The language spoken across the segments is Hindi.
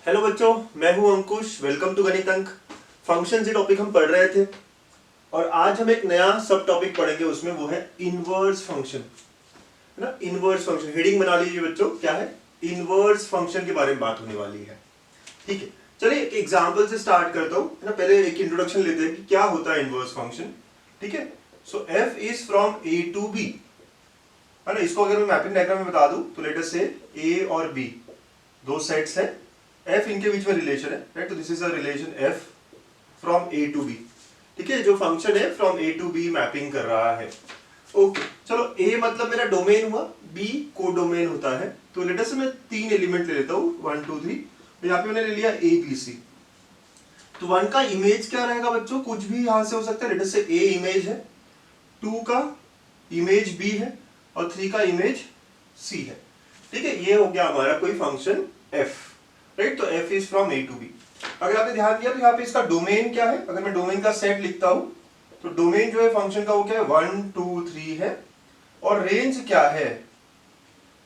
हेलो बच्चों, मैं हूं अंकुश। वेलकम टू गणित अंक। फंक्शन से टॉपिक हम पढ़ रहे थे और आज हम एक नया सब टॉपिक पढ़ेंगे, उसमें वो है इनवर्स फंक्शन, है ना। इनवर्स फंक्शन हेडिंग बना लीजिए बच्चों, क्या है, इनवर्स फंक्शन के बारे में बात होने वाली है। ठीक है, चलिए एक एग्जांपल से स्टार्ट करता हूं, है ना। पहले एक इंट्रोडक्शन लेते हैं कि क्या होता है इनवर्स फंक्शन। ठीक है, so F is from A to B, है ना। इसको अगर मैं मैपिंग डायग्राम में बता दूं तो लेट अस से ए और बी दो सेट्स हैं, एफ इनके बीच में रिलेशन है, राइट। तो this is a relation F from A to B. ठीक है, जो फंक्शन है from A to B mapping कर रहा है। ओके, चलो ए मतलब मेरा डोमेन हुआ, बी कोडोमेन होता है। तो लेट अस से मैं तीन एलिमेंट ले लेता हूं, 1 2 3। तो यहाँ पे मैंने ले लिया ए बी सी। तो 1 का इमेज क्या रहेगा बच्चों, कुछ भी यहां से हो सकता है। लेट अस से ए इमेज है, 2 का इमेज बी है और 3 का इमेज सी है। ठीक है, ये हो गया हमारा कोई फंक्शन एफ, राइट। तो F is from A to B. अगर आपने ध्यान दिया तो यहाँ पे इसका डोमेन क्या है, अगर मैं डोमेन का सेट लिखता हूं तो डोमेन जो है फंक्शन का वो क्या है, 1 2 3 है। और रेंज क्या है,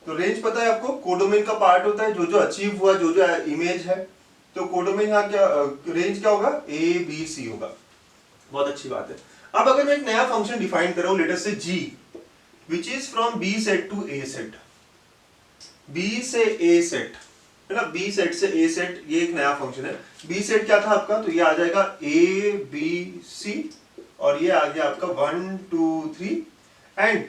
तो रेंज पता है आपको, कोडोमेन का पार्ट होता है जो जो अचीव हुआ, जो जो इमेज है। तो कोडोमेन यहाँ क्या, रेंज क्या होगा, ए बी सी होगा। बहुत अच्छी बात है। अब अगर मैं एक नया फंक्शन डिफाइन कर रहा हूं, let us say G, which is from B set to A set, B से ए सेट, है ना। बी सेट से ए सेट, ये एक नया फंक्शन है। बी सेट क्या था आपका, तो ये आ जाएगा ए बी सी और ये आ गया आपका 1 2 3। एंड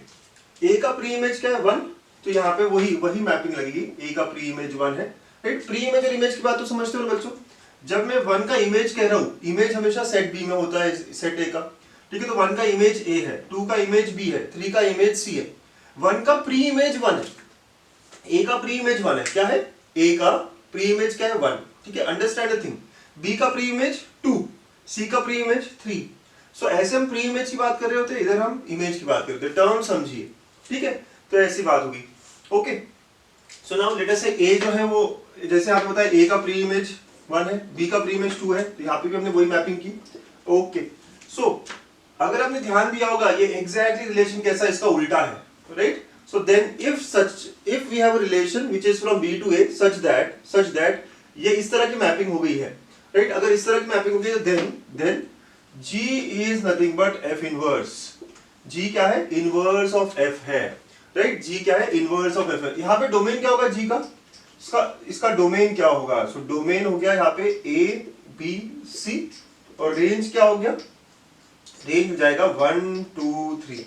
ए का प्री इमेज क्या है, 1। तो यहाँ पे वही मैपिंग लगेगी, ए का प्री इमेज 1 है, राइट। प्री इमेज और इमेज की बात तो समझते हो बच्चों। जब मैं 1 का इमेज कह रहा हूं, इमेज हमेशा सेट बी में होता है, सेट ए का। ठीक है, तो 1 का इमेज ए है, 2 का इमेज बी है, 3 का इमेज सी है। 1 का प्री इमेज 1 है, ए का प्री इमेज 1 है, क्या है, ए का प्री इमेज क्या है, 1। ठीक है, अंडरस्टैंड द थिंग। बी का प्री इमेज 2, सी का प्री इमेज 3। सो ऐसे हम प्री इमेज की बात कर रहे होते, इधर हम इमेज की बात करते, टर्म समझिए। ठीक है, तो ऐसी बात होगी। Okay, so now let us से ए जो है वो, जैसे आपको बताया ए का प्री इमेज 1 है, बी का प्री इमेज 2 है, तो यहाँ पे भी हमने वही मैपिंग की। ओके, सो अगर आपने ध्यान दिया होगा, ये एग्जैक्टली रिलेशन कैसा, इसका उल्टा है, right. So then if we have a relation which is from B to A such that ये इस तरह की मैपिंग हो गई है, राइट। अगर इस तरह की मैपिंग हो गई है then G is nothing but F inverse। G क्या है, इनवर्स ऑफ F है, राइट। G क्या है, इनवर्स ऑफ F है। यहाँ पे डोमेन क्या होगा G का, इसका डोमेन क्या होगा, सो डोमेन हो गया यहाँ पे A B C और रेंज क्या हो गया, रेंज हो जाएगा 1 2 3।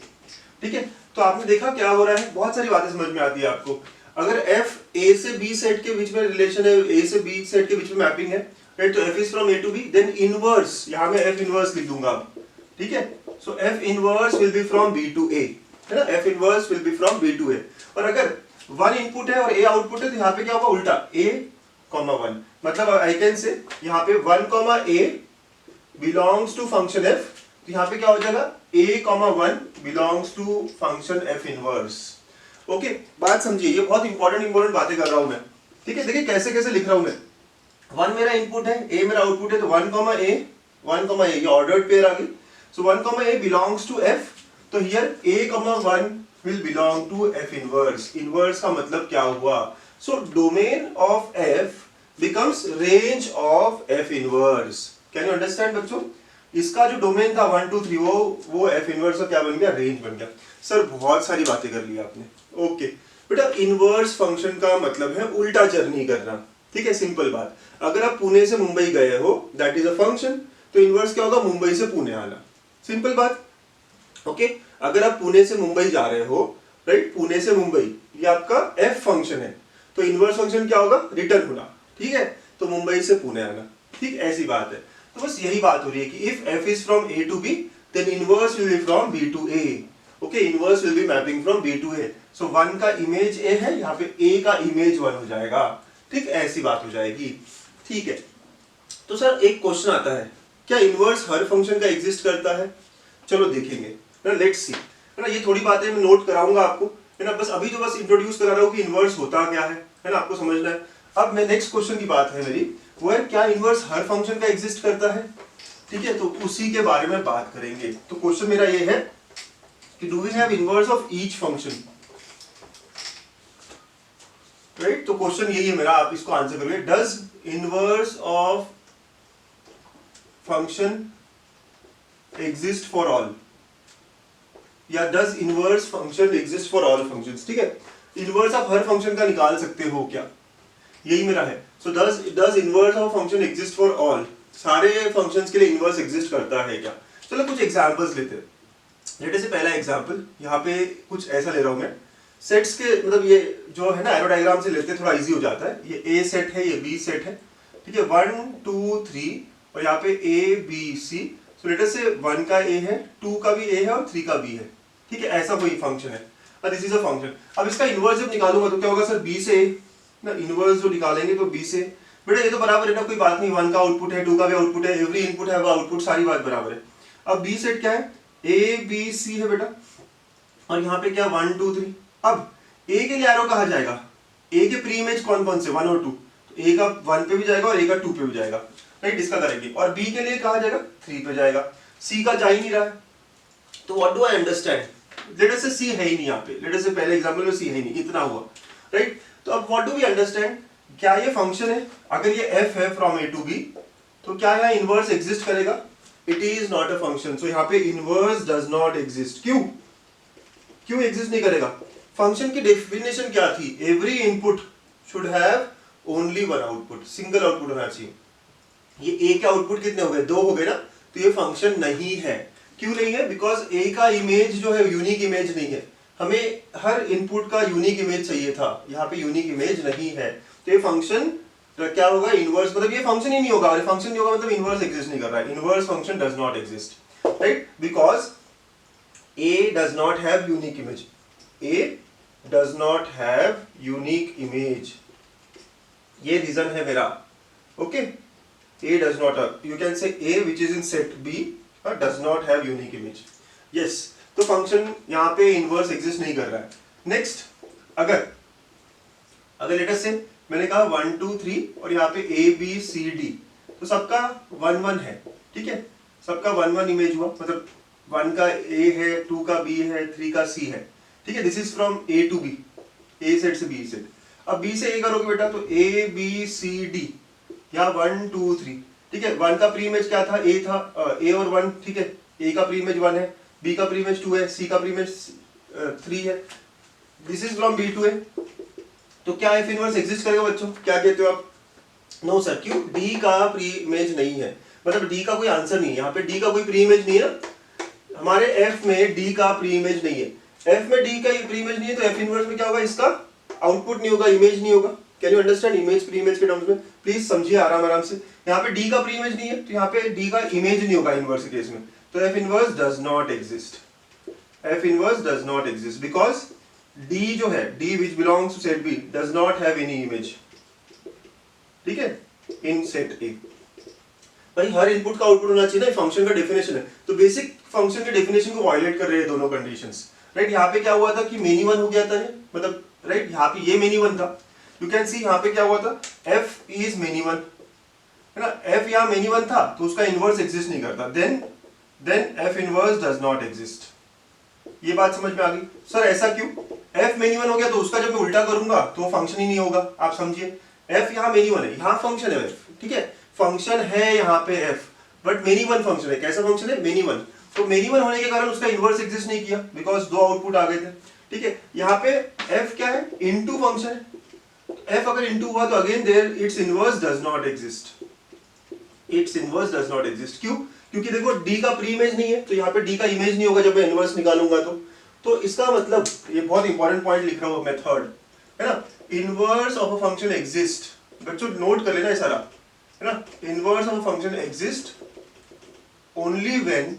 ठीक है, तो आपने देखा क्या हो रहा है, बहुत सारी बातें समझ में आती है आपको। अगर f a से b सेट के बीच में रिलेशन है, a से b सेट के बीच में मैपिंग है, राइट। तो f is from a to b, then inverse, यहां मैं f इनवर्स लिख दूंगा। ठीक है, so f inverse will be from b to a, है ना। f inverse will be from b to a। और अगर 1 इनपुट है और a आउटपुट है तो यहाँ पे क्या होगा, उल्टा, a 1। मतलब आई कैन से यहाँ पे 1 a belongs to function f, तो यहाँ पे क्या हो जाएगा, a 1 belongs to function f inverse. Okay, बात समझिए, ये बहुत इंपॉर्टेंट बातें कर रहा हूं मैं। ठीक है, देखिए कैसे कैसे लिख रहा हूं मैं। 1 मेरा इनपुट है, a मेरा आउटपुट है, तो 1 a ये ऑर्डर्ड पेयर आ गई। So 1 a belongs to f, तो here a 1 will belong to f inverse. Inverse का मतलब क्या हुआ, so domain of f becomes range of f inverse. Can you understand बच्चों, इसका जो डोमेन था 1 2 3 वो f इनवर्स का क्या बन गया, रेंज बन गया। सर बहुत सारी बातें कर ली आपने। ओके बेटा, इनवर्स फंक्शन का मतलब है उल्टा जर्नी करना। ठीक है, सिंपल बात। अगर आप पुणे से मुंबई गए हो, दैट इज अ फंक्शन, तो इनवर्स क्या होगा, मुंबई से पुणे आना, सिंपल बात। ओके, अगर आप पुणे से मुंबई जा रहे हो, राइट, पुणे से मुंबई, ये आपका f फंक्शन है, तो इनवर्स फंक्शन क्या होगा, रिटर्न होना। ठीक है, तो मुंबई से पुणे आना, ठीक, ऐसी बात है। तो बस यही बात हो रही है कि if f is from a to b then inverse will be from b to a। Okay, inverse will B mapping from b to a। सो 1 का इमेज a है, यहाँ पे a का इमेज 1 हो जाएगा। ठीक, ऐसी बात हो जाएगी। ठीक है, तो सर एक क्वेश्चन आता है, क्या इनवर्स हर फंक्शन का एग्जिस्ट करता है। चलो देखेंगे ना, लेट्स सी, है ना। ये थोड़ी बातें मैं नोट कराऊंगा आपको, है ना। बस अभी तो बस इंट्रोड्यूस करा रहा हूँ कि इनवर्स होता क्या है ना, आपको समझना है। अब मैं नेक्स्ट क्वेश्चन की बात है मेरी, वो है क्या इनवर्स हर फंक्शन का एग्जिस्ट करता है। ठीक है, तो उसी के बारे में बात करेंगे। तो क्वेश्चन मेरा ये है कि do we have inverse of each function, right. तो क्वेश्चन यही है मेरा, आप इसको आंसर करोगे, does inverse of function exist for all, या does inverse function exist for all functions. ठीक है, इनवर्स आप हर फंक्शन का निकाल सकते हो क्या, यही मेरा है। So does inverse of function exist for all, सारे फंक्शंस के लिए इनवर्स एग्जिस्ट करता है क्या। चलो कुछ एग्जांपल्स लेते हैं। लेटे से पहला एग्जांपल यहाँ पे कुछ ऐसा ले रहा हूं मैं, सेट्स के मतलब ये जो है ना एरो डायग्राम से लेते हैं, थोड़ा इजी हो जाता है। ये ए सेट है, ये बी सेट है, ठीक है, 1 2 3 और यहाँ पे ए बी सी। सो लेटे से 1 का ए है, 2 का भी ए है और 3 का बी है, ठीक है, ऐसा कोई फंक्शन है और दिस इज अ फंक्शन। अब इसका इनवर्स जब निकालूंगा तो क्या होगा सर, बी से ना, इनवर्स जो निकालेंगे तो बी से, बेटा ये तो बराबर है ना, कोई बात नहीं, 1 का आउटपुट है, 2 का भी आउटपुट है, एवरी इनपुट है आउटपुट, सारी बात बराबर है। अब बी सेट क्या है, ए बी सी है बेटा, और यहाँ पे क्या 1 2 3। अब ए के लिए एरो कहा जाएगा, ए के प्री इमेज कौन कौन से 1 और 2, तो ए का 1 पे भी जाएगा और ए का 2 पे भी जाएगा, राइट, इसका करेंगे। और बी के लिए कहा जाएगा 3 पे जाएगा, सी का जा ही नहीं रहा है, तो what do I understand, late us से सी है ही नहीं यहाँ पे, लेट अस से पहले एग्जांपल में सी है ही नहीं, इतना हुआ, राइट। तो अब व्हाट डू वी अंडरस्टैंड, क्या ये फंक्शन है, अगर ये f है फ्रॉम a टू b, तो क्या यहाँ इनवर्स एग्जिस्ट करेगा, it is not a function. So यहाँ पे इनवर्स डज नॉट एग्जिस्ट। क्यों क्यों एग्जिस्ट नहीं करेगा, फंक्शन की डेफिनेशन क्या थी, every input should have only one output, single output होना चाहिए। ये a के आउटपुट कितने हो गए, 2 हो गए ना, तो ये फंक्शन नहीं है। क्यों नहीं है, बिकॉज a का इमेज जो है यूनिक इमेज नहीं है, हमें हर इनपुट का यूनिक इमेज चाहिए था, यहाँ पे यूनिक इमेज नहीं है, तो ये फंक्शन क्या होगा, इनवर्स, मतलब ये फंक्शन ही नहीं होगा, और फंक्शन नहीं होगा मतलब इनवर्स एग्जिस्ट नहीं कर रहा है, inverse function does not exist, right, because a does not have unique image, a does not have unique image, ये रीजन है मेरा, okay, a does not have, you can say a which is in set b does not have unique image, yes, तो फंक्शन यहाँ पे इनवर्स एग्जिस्ट नहीं कर रहा है। नेक्स्ट, अगर लेट अस से मैंने कहा 1 2 3 और यहाँ पे ए बी सी डी, तो सबका 1 1 है, ठीक है, सबका 1 1 इमेज हुआ, मतलब 1 का ए है, 2 का बी है, 3 का सी है, ठीक है, this is from A to B, A set से बी सेट। अब बी से ए करोगे बेटा तो ए बी सी डी, यहाँ 1 2 3, ठीक है, 1 का प्री इमेज क्या था, ए था, ए और 1, ठीक है, ए का प्री इमेज 1 है, बी का प्री इमेज 2 है, सी का प्री इमेज 3 है, this is from B to A. तो क्या एफ इनवर्स एग्जिस्ट करेगा बच्चों, क्या कहते हो आप, नो सर, क्यों, डी का प्री इमेज नहीं है, मतलब डी का कोई आंसर नहीं है, यहाँ पे डी का कोई प्री इमेज नहीं है ना, हमारे एफ में डी का प्री इमेज नहीं है, एफ में डी का प्री इमेज नहीं है, तो एफ इनवर्स में क्या होगा, इसका आउटपुट नहीं होगा, इमेज नहीं होगा। Can you understand, image pre image के टर्म्स में प्लीज समझिए आराम आराम से। यहाँ पे डी का प्री इमेज नहीं है, तो यहाँ पे डी का इमेज नहीं होगा इनवर्स केस में, तो F inverse does not exist, F inverse does not exist, because D जो है, D which belongs to set B does not have any image, ठीक है, in set A। भाई हर इनपुट का आउटपुट होना चाहिए ना, फंक्शन का डेफिनेशन है, तो बेसिक फंक्शन के डेफिनेशन को वायलेट कर रहे हैं दोनों कंडीशंस, राइट। यहाँ पे क्या हुआ था कि मेनी वन हो गया था, मतलब राइट, यहाँ पे ये मेनी वन था, यू कैन सी यहाँ पे क्या हुआ था, F is मेनी वन है ना, F यहाँ मेनी वन था, तो उसका इनवर्स एग्जिस्ट नहीं करता, then F inverse does not exist. ये बात समझ में आ गई सर, ऐसा क्यों, f मेनी वन हो गया तो उसका जब मैं उल्टा करूंगा तो वो फंक्शन ही नहीं होगा, आप समझिए, f यहाँ मेनी वन है, यहाँ फंक्शन है f, ठीक है, फंक्शन है यहाँ पे f, but many one function है, कैसा फंक्शन है, मेनी वन, तो मेनी वन होने के कारण उसका इनवर्स एग्जिस्ट नहीं किया, बिकॉज 2 आउटपुट आ गए थे, ठीक है। यहाँ पे f क्या है, इनटू फंक्शन है, f अगर इनटू हुआ तो again there its inverse does not exist, its inverse does not exist. क्यों, क्योंकि देखो d का प्री इमेज नहीं है, तो यहाँ पे d का इमेज नहीं होगा जब मैं इनवर्स निकालूंगा तो इसका मतलब, ये बहुत इंपॉर्टेंट पॉइंट लिख रहा हूँ मैं, थर्ड है ना, inverse of a function exist, बच्चों नोट कर लेना ये सारा है ना, inverse of a function exist only when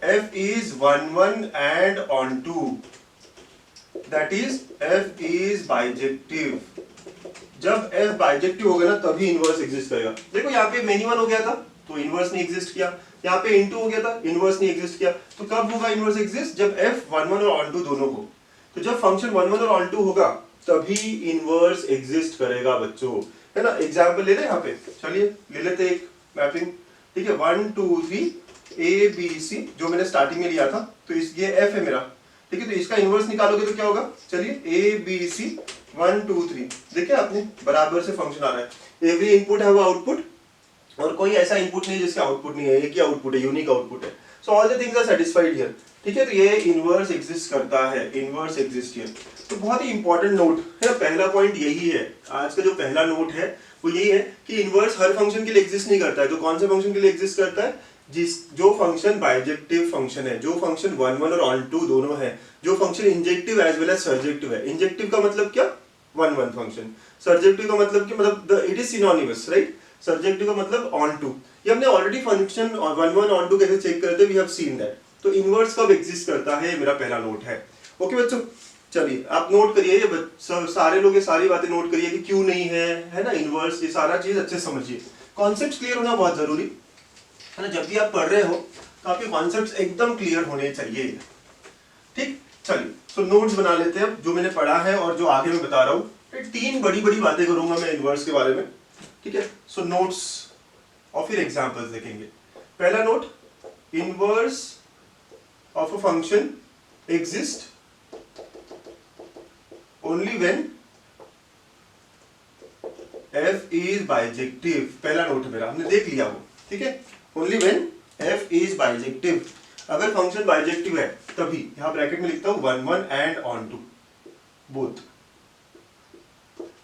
f is 1 1 and onto, that is f is bijective, जब f बाइजेक्टिव होगा ना तभी इनवर्स एग्जिस्ट करेगा। देखो यहाँ पे मेनी वन हो गया था तो इनवर्स नहीं एग्जिस्ट किया, यहाँ पे इनटू हो गया था इनवर्स नहीं एग्जिस्ट किया, तो कब होगा इनवर्स एग्जिस्ट, जब f 1 1 और ऑनटू दोनों हो, तो जब फंक्शन 1 1 और ऑनटू होगा तभी इनवर्स एग्जिस्ट करेगा बच्चों, है ना। एग्जांपल ले ले यहाँ पे, चलिए ले लेते एक मैपिंग, ठीक है, 1 2 3 ए बी सी जो मैंने स्टार्टिंग में लिया था, तो इस ये f है मेरा, ठीक है, तो इसका इनवर्स निकालोगे तो क्या होगा, चलिए ए बी सी 1 2 3, देखिए आपने बराबर से फंक्शन आ रहा है। एवरी इनपुट हैव आउटपुट, और कोई ऐसा इनपुट नहीं जिसका आउटपुट नहीं है, एक ही आउटपुट है, यूनिक आउटपुट है। So all the things are satisfied here, ठीक है। तो ये इनवर्स एग्जिस्ट करता है, इनवर्स एग्जिस्ट हियर। तो बहुत ही इंपॉर्टेंट नोट है, पहला पॉइंट यही है, आज का जो पहला नोट है वो यही है कि इनवर्स हर फंक्शन के लिए एग्जिस्ट नहीं करता है। तो कौन से फंक्शन के लिए एग्जिस्ट करता है? जो फंक्शन बाइजेक्टिव फंक्शन है, जो फंक्शन 1 1 और ऑन टू दोनों है, जो function injective as well as surjective है। इंजेक्टिव का मतलब क्या? 1 1 फंक्शन। सर्जेक्टिव का मतलब कि मतलब it is synonymous, right. Surjective का मतलब ऑन टू। ये हमने ऑलरेडी फंक्शन 1 1 ऑन टू कैसे चेक करते हैं, वी हैव सीन दैट। तो इनवर्स कब एग्जिस्ट करता है, मेरा पहला नोट है। ओके बच्चों, चलिए आप नोट करिए, ये सारे लोग ये सारी बातें नोट करिए कि क्यों नहीं है ना इनवर्स, ये सारा चीज अच्छे समझिए। कॉन्सेप्ट्स क्लियर होना बहुत जरूरी है ना, जब भी आप पढ़ रहे हो तो आपके कॉन्सेप्ट्स एकदम क्लियर होने चाहिए, ठीक। चलिए सो नोट्स बना लेते हैं जो मैंने पढ़ा है और जो आगे मैं बता रहा हूँ। 3 बड़ी बड़ी बातें करूंगा मैं इनवर्स के बारे में, ठीक है। सो नोट्स और फिर एग्जांपल्स देखेंगे। पहला note, inverse of a function exist only when f is bijective. पहला नोट मेरा, हमने देख लिया वो, ठीक है। Only when f is bijective, अगर फंक्शन बाइजेक्टिव है तभी। यहां ब्रैकेट में लिखता हूं 1 1 एंड ऑन टू बोथ,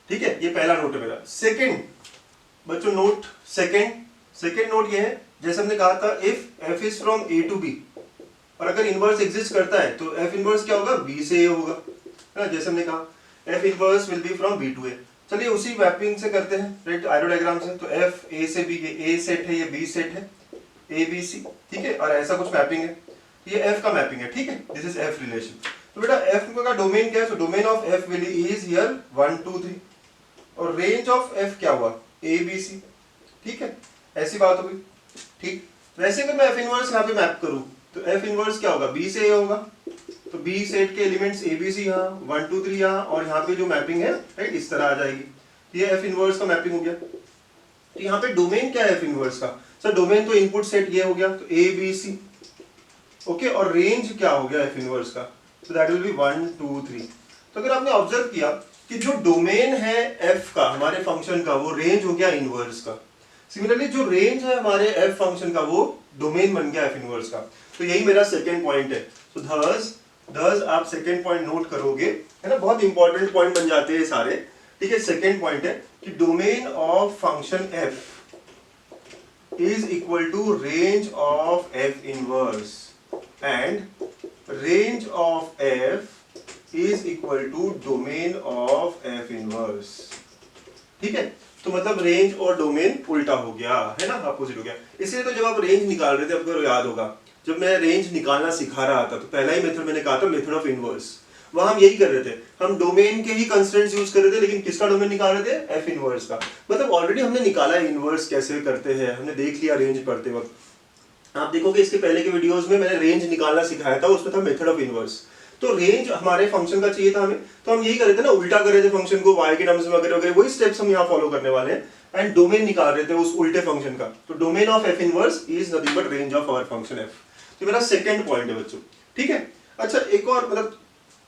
ठीक है। ये पहला नोट है मेरा। सेकंड बच्चों नोट, सेकंड नोट ये है, जैसे हमने कहा था if f is from a to b, और अगर इनवर्स एग्जिस्ट करता है तो f इनवर्स क्या होगा? b से a होगा, है ना। जैसे हमने कहा f inverse will be from b to a। चलिए उसी मैपिंग से करते हैं, राइट, एरो डायग्राम से। तो f a से b, ये a सेट है, ये b सेट है, a b c, ठीक है। और ऐसा कुछ मैपिंग है, ये f का मैपिंग है, ठीक है। This is f relation. तो बेटा f का डोमेन क्या है? सो domain of f will is here 1 2 3, और रेंज ऑफ f क्या हुआ? a b c, ठीक है। ऐसी बात हो गई, ठीक। वैसे अगर मैं f इनवर्स यहाँ पे मैप करूं तो f इनवर्स क्या होगा? b से a होगा। तो b सेट के एलिमेंट्स a b c यहाँ, 1 2 3 यहाँ, और यहाँ पे जो मैपिंग है, राइट, इस तरह आ जाएगी। ये f इनवर्स का मैपिंग हो गया। तो यहाँ पे डोमेन क्या है f इनवर्स का? सर डोमेन तो इनपुट सेट ये हो गया, तो a b c, ओके। और रेंज क्या हो गया f इनवर्स का? तो दैट विल बी 1 2 3। तो अगर आपने ऑब्जर्व किया कि जो डोमेन है f का, हमारे फंक्शन का, वो रेंज हो गया इनवर्स का। सिमिलरली जो रेंज है हमारे f फंक्शन का, वो डोमेन बन गया f इनवर्स का। तो यही मेरा सेकंड पॉइंट है। तो thus आप सेकंड पॉइंट नोट करोगे, है ना। बहुत इंपॉर्टेंट पॉइंट बन जाते हैं सारे, ठीक है। सेकंड पॉइंट है कि domain of function f is equal to range of f inverse, and range of f is equal to domain of f inverse, ठीक है। तो मतलब रेंज और डोमेन उल्टा हो गया, है ना, अपोजिट हो गया। इसलिए तो जब आप रेंज निकाल रहे थे, आपको याद होगा जब मैं रेंज निकालना सिखा रहा था तो पहला ही मेथड मैंने कहा था मेथड ऑफ इनवर्स। वहां हम यही कर रहे थे, हम डोमेन के ही कंस्ट्रेंट्स यूज कर रहे थे, लेकिन किसका डोमेन निकाल रहे थे? एफ इनवर्स का। मतलब ऑलरेडी हमने निकाला है इनवर्स कैसे करते हैं, हमने देख लिया रेंज पढ़ते वक्त। आप देखोगे इसके पहले के वीडियोस में मैंने रेंज निकालना सिखाया था, उसमें था मेथड ऑफ इनवर्स। तो रेंज हमारे फंक्शन का चाहिए था हमें, तो हम यही कर रहे थे ना, उल्टा कर रहे थे फंक्शन को y के टर्म्स में वगैरह वगैरह, वही स्टेप्स हम यहाँ फॉलो करने वाले हैं। एंड डोमेन निकाल रहे थे उस उल्टे फंक्शन का। तो domain of F inverse is nothing but range of our function F. तो मेरा सेकंड पॉइंट है बच्चों, ठीक है। अच्छा एक और, मतलब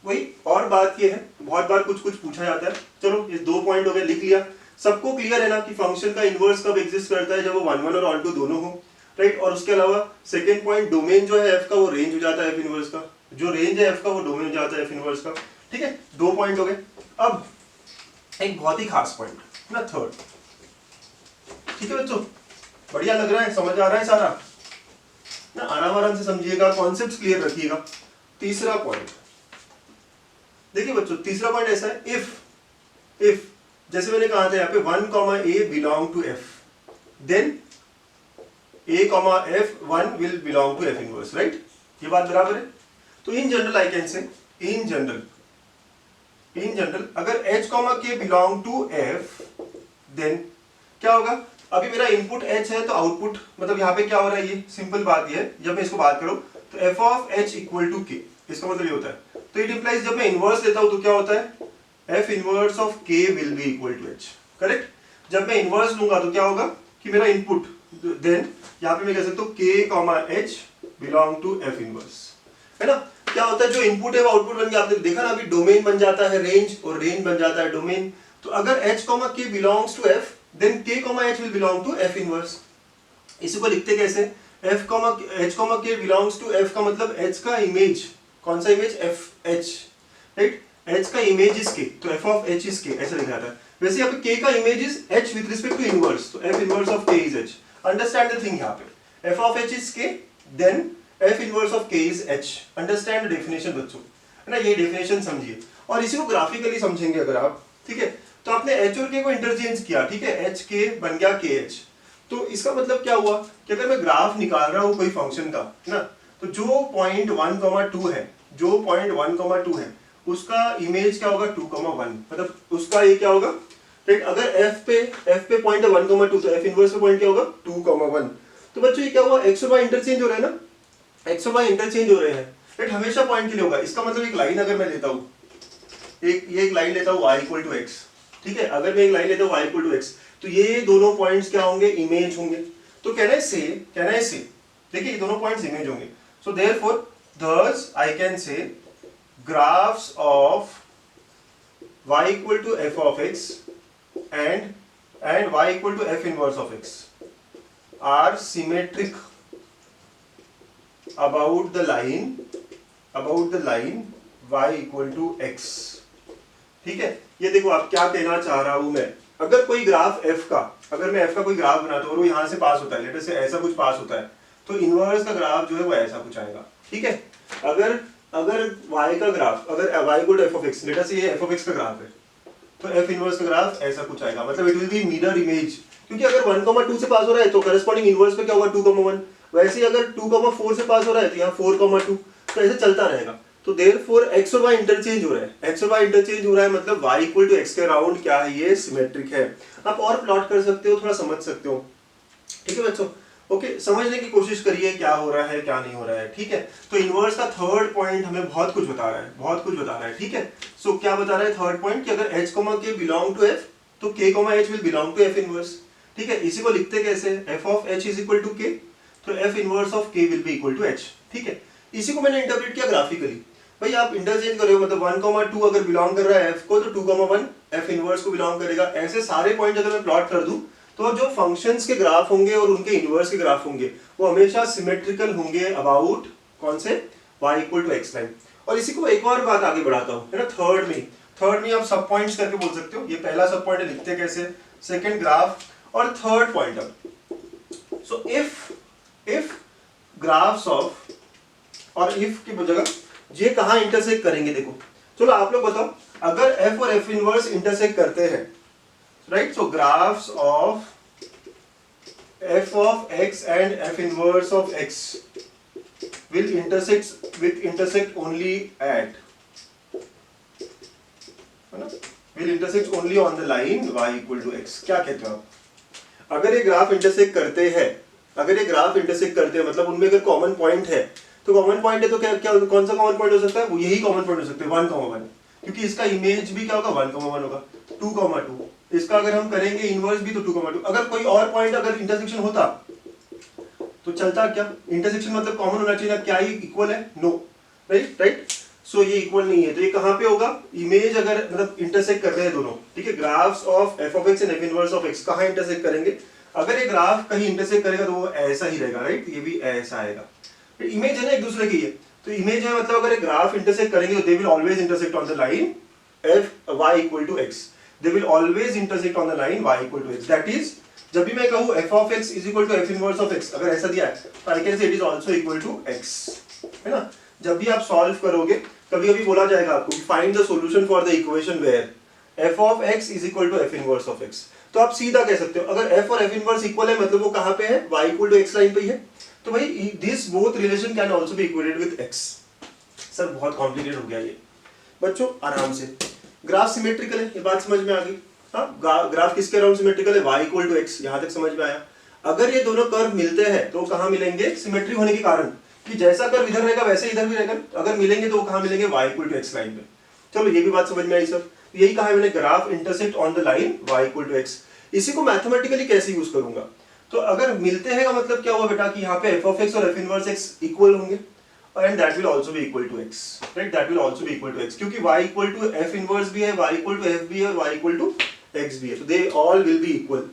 वही और बात ये है, बहुत बार कुछ कुछ पूछा जाता है। चलो ये 2 पॉइंट हो गए, लिख लिया। सबको क्लियर है ना कि फंक्शन का इनवर्स कब एग्जिस्ट करता है? जब वो 1 1 और ऑन टू दोनों हो, राइट। और उसके अलावा सेकंड पॉइंट, डोमेन जो है एफ का वो रेंज हो जाता है एफ इनवर्स का, जो रेंज है एफ का वो डोमेन हो जाता है एफ इनवर्स का, ठीक है। 2 पॉइंट हो गए। अब एक बहुत ही खास पॉइंट ना, थर्ड, ठीक है बच्चों। बढ़िया लग रहा है, समझ आ रहा है सारा ना, आराम आराम से समझिएगा, कॉन्सेप्ट्स क्लियर रखिएगा। तीसरा पॉइंट देखिए बच्चों, तीसरा पॉइंट ऐसा है, इफ जैसे मैंने कहा था यहाँ पे 1 a belong to f, then a f 1 will belong to f inverse, right. ये बात बराबर है। तो in general I can say, in general अगर h k belong to f, then क्या होगा? अभी मेरा इनपुट h है तो आउटपुट, मतलब यहाँ पे क्या हो रहा है, ये सिंपल बात ये है। जब मैं इसको बात करूं तो f of h equal to k, इसका मतलब ये होता है। तो इट इंप्लाइज जब मैं इनवर्स लेता हूं तो क्या होता है? f inverse of k will be equal to h, correct. जब मैं इनवर्स लूंगा तो क्या होगा कि मेरा इनपुट, देन यहाँ पे मैं कह सकता हूँ k h belong to f inverse, है ना। क्या होता है, जो इनपुट है वो आउटपुट बन गया। आपने देखा ना अभी, डोमेन बन जाता है रेंज और रेंज बन जाता है डोमेन। तो अगर h, k belongs to f, then k, h will belong to f inverse. इसी को लिखते कैसे, h, k belongs to f का मतलब h का इमेज, कौन सा image, f h, right, h का इमेज इज k, तो f of h is k, ऐसे लिखा था। वैसे यहाँ पे k का image is h with respect to inverse, तो f inverse of k is h। Understand the thing, यहाँ पे f of h is k, then f inverse of k is h। Understand the definition बच्चों, है ना, ये डेफिनेशन समझिए। और इसी को ग्राफिकली समझेंगे अगर आप, ठीक है। तो आपने h और k को इंटरचेंज किया, ठीक है, h k बन गया k h। तो इसका मतलब क्या हुआ कि अगर मैं ग्राफ निकाल रहा हूँ कोई फंक्शन का, है ना, तो जो पॉइंट 1,2 है, जो पॉइंट 1,2 है, उसका इमेज क्या होगा 2,1, मतलब उसका ये क्या होगा, राइट। अगर f पे पॉइंट है 1,2, तो f इनवर्स पे पॉइंट क्या होगा 2,1। तो बच्चों ये क्या हुआ, x और y इंटरचेंज हो रहे हैं ना, x और y इंटरचेंज हो रहे हैं, राइट, हमेशा पॉइंट के लिए होगा। इसका मतलब एक लाइन अगर मैं लेता हूँ, एक लाइन लेता हूँ y इक्वल टू x, ठीक है, अगर मैं एक लाइन लेता हूँ y इक्वल टू x, तो ये दोनों पॉइंट्स क्या होंगे, इमेज होंगे। तो कैन आई से, देखिए ये दोनों पॉइंट्स इमेज होंगे। So therefore thus I can say graphs of y equal to f of x and y equal to f inverse of x are symmetric about the line y equal to x। ठीक है, ये देखो आप क्या कहना चाह रहा हूं मैं। अगर कोई ग्राफ f का, अगर मैं f का कोई ग्राफ बनाता हूं और वो यहां से पास होता है, लेटर से ऐसा कुछ पास होता है, तो इनवर्स का ग्राफ जो है वो ऐसा कुछ आएगा, ठीक है। अगर y का ग्राफ, अगर y equal to f of x, later से ये f ऑफ x का ग्राफ है, तो f इनवर्स का ग्राफ ऐसा कुछ आएगा, मतलब it will be mirror image. क्योंकि अगर 1,2 से पास हो रहा है तो करस्पॉन्डिंग इनवर्स पे क्या होगा 2,1। वैसे ही अगर 2,4 से पास हो रहा है तो यहाँ 4,2, तो ऐसे चलता रहेगा। तो देयरफॉर x और y इंटरचेंज हो रहा है, x और y इंटरचेंज हो रहा है, मतलब y इक्वल टू x के अराउंड क्या है, ये सिमेट्रिक है। आप और प्लॉट कर सकते हो, थोड़ा समझ सकते हो, ठीक है बच्चों। ओके, समझने की कोशिश करिए क्या हो रहा है क्या नहीं हो रहा है, ठीक है। तो इनवर्स का थर्ड पॉइंट हमें बहुत कुछ बता रहा है, ठीक है। सो क्या बता रहा है थर्ड पॉइंट, कि अगर h, k belong to f, तो k, h will belong to f inverse, ठीक है। इसी को लिखते कैसे, f of h is equal to k, तो f inverse of k will be equal to h, ठीक है। इसी को मैंने इंटरप्रेट किया ग्राफिकली। भाई आप इंटरचेंज कर रहे हो, मतलब 1,2 अगर बिलोंग कर रहा है f को, तो 2,1 f इनवर्स को बिलोंग करेगा। ऐसे सारे पॉइंट अगर मैं प्लॉट कर दूं, तो जो फंक्शंस के ग्राफ होंगे और उनके इनवर्स के ग्राफ होंगे वो हमेशा सिमेट्रिकल होंगे अबाउट कौन से, y equal to x line. और इसी को एक और बात आगे बढ़ाता हूं, है ना, थर्ड में आप सब पॉइंट्स करके बोल सकते हो। ये पहला सब पॉइंट लिखते कैसे, सेकंड ग्राफ और थर्ड पॉइंट। अब सो इफ ग्राफ्स ऑफ, और इफ की जगह ये कहां इंटरसेक्ट करेंगे, देखो चलो आप लोग बताओ, अगर f और f इनवर्स इंटरसेक्ट करते हैं, right, so graphs of f of x and f inverse of x will intersect only at, है ना, will intersect only on the line y equal to x। क्या कहते हो आप, अगर ये ग्राफ इंटरसेक्ट करते हैं, मतलब उनमें अगर कॉमन पॉइंट है, तो कॉमन पॉइंट है तो क्या क्या कौन सा कॉमन पॉइंट हो सकता है, वो यही कॉमन पॉइंट हो सकता है 1,1, क्योंकि इसका इमेज भी क्या होगा 1,1 होगा, 2,2, इसका अगर हम करेंगे इनवर्स भी तो 2,2। अगर कोई और पॉइंट अगर इंटरसेक्शन होता तो चलता क्या, इंटरसेक्शन मतलब कॉमन होना चाहिए ना, क्या ये इक्वल है, नो, राइट। सो ये इक्वल नहीं है, तो ये कहां पे होगा, इमेज अगर मतलब इंटरसेक्ट कर रहे हैं दोनों, ठीक है, graphs of f of x and f inverse of x कहां इंटरसेक्ट करेंगे, अगर ये ग्राफ कहीं इंटरसेक्ट करेगा तो वो ऐसा ही रहेगा, राइट, ये भी ऐसा आएगा। इमेज है ना एक दूसरे की, ये तो इमेज है, मतलब अगर ग्राफ इंटरसेक्ट करेंगे तो they will always intersect on the line f y equal to x, they will always intersect on the line y equal to x। That is जब भी मैं कहूं f of x is equal to f inverse of x, अगर ऐसा दिया है तो I can say it is also equal to x, है ना। जब भी आप सॉल्व करोगे कभी-कभी बोला जाएगा आपको find the solution for the equation where f of x is equal to f inverse of x, तो आप सीधा कह सकते हो अगर f और f इनवर्स इक्वल है मतलब वो कहां पे है, y equal to x line पे ही है, तो भाई this both relation can also be equated with x। Sir बहुत कॉम्प्लिकेटेड हो गया ये बच्चों, आराम से, ग्राफ सिमेट्रिकल है, ये बात समझ में आ गई। हाँ, ग्राफ किसके अराउंड सिमेट्रिकल है, y इक्वल टू x, यहां तक समझ में आया। अगर ये दोनों कर्व मिलते हैं तो कहां मिलेंगे, सिमेट्री होने के कारण, कि जैसा कर्व इधर रहेगा वैसे इधर भी रहेगा, अगर मिलेंगे तो कहां मिलेंगे, y equal to x line पे। चलो ये भी बात समझ में आई सर, यही कहा है मैंने, graph intersect on the line y equal to x। इसी को मैथमेटिकली कैसे यूज करूंगा, तो अगर मिलते हैं का मतलब क्या हुआ बेटा, कि यहाँ पे f of x और f इनवर्स x इक्वल होंगे, and that will also be equal to x, right? That will also be equal to x, क्योंकि y equal to f inverse भी है, y equal to f भी है और y equal to x भी है, तो they all will be equal.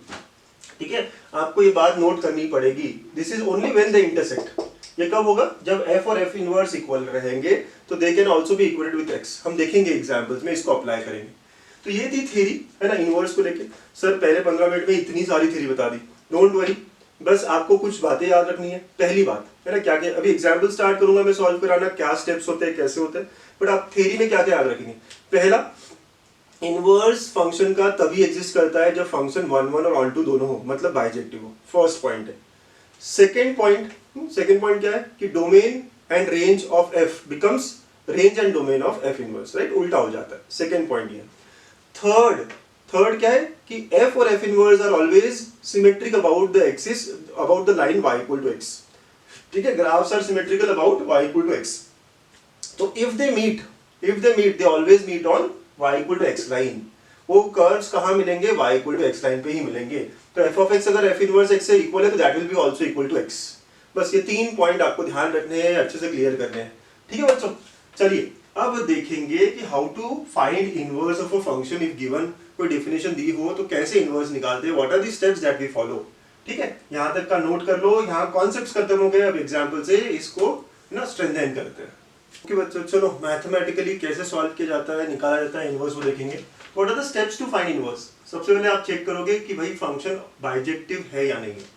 ठीक है, आपको ये बात नोट करनी पड़ेगी. This is only when they intersect. ये कब होगा? जब f और f इनवर्स इक्वल रहेंगे तो they can also be equated with x. हम देखेंगे एग्जांपल्स में, इसको अप्लाई करेंगे. तो ये थी थ्योरी, है ना, इनवर्स को लेके. सर पहले 15 मिनट में इतनी सारी थ्योरी बता दी. डोंट वरी, बस आपको कुछ बातें याद रखनी है. पहली बात है ना, क्या क्या, अभी एग्जांपल स्टार्ट करूंगा मैं सॉल्व कराना, क्या स्टेप्स होते हैं, कैसे होते हैं, बट आप थ्योरी में क्या क्या याद रखेंगे. पहला, इनवर्स फंक्शन का तभी एग्जिस्ट करता है जब फंक्शन 1 1 और ऑन टू दोनों हो, मतलब बाइजेक्टिव हो. फर्स्ट पॉइंट है. सेकेंड पॉइंट क्या है कि domain and range of F becomes range and domain of F inverse, right, उल्टा हो जाता है. सेकेंड पॉइंट ये. थर्ड क्या है कि f और f inverse are always symmetric about the axis, about the line y equal to x. ठीक है, graphs are symmetrical about y equal to x. तो if they meet they always meet on y equal to x line. वो कर्व्स कहाँ मिलेंगे? y equal to x line पे ही मिलेंगे. तो f ऑफ x अगर f इनवर्स x से इक्वल है तो that will be also equal to x. बस ये 3 पॉइंट आपको ध्यान रखने हैं, अच्छे से क्लियर करने हैं. ठीक है बच्चों, चलिए अब देखेंगे कि how to find inverse of a function if given. कोई डेफिनेशन दी हो तो कैसे इनवर्स निकालते हैं, what are the steps that we follow. ठीक है, यहाँ तक का नोट कर लो. यहाँ कॉन्सेप्ट्स खत्म हो गए, अब एग्जांपल से इसको ना स्ट्रेंथन करते हैं. ओके बच्चों, चलो मैथमेटिकली कैसे सॉल्व किया जाता है, निकाला जाता है इनवर्स, वो देखेंगे. What are the steps to find inverse. सबसे पहले आप चेक करोगे कि भाई फंक्शन बाइजेक्टिव है या नहीं है,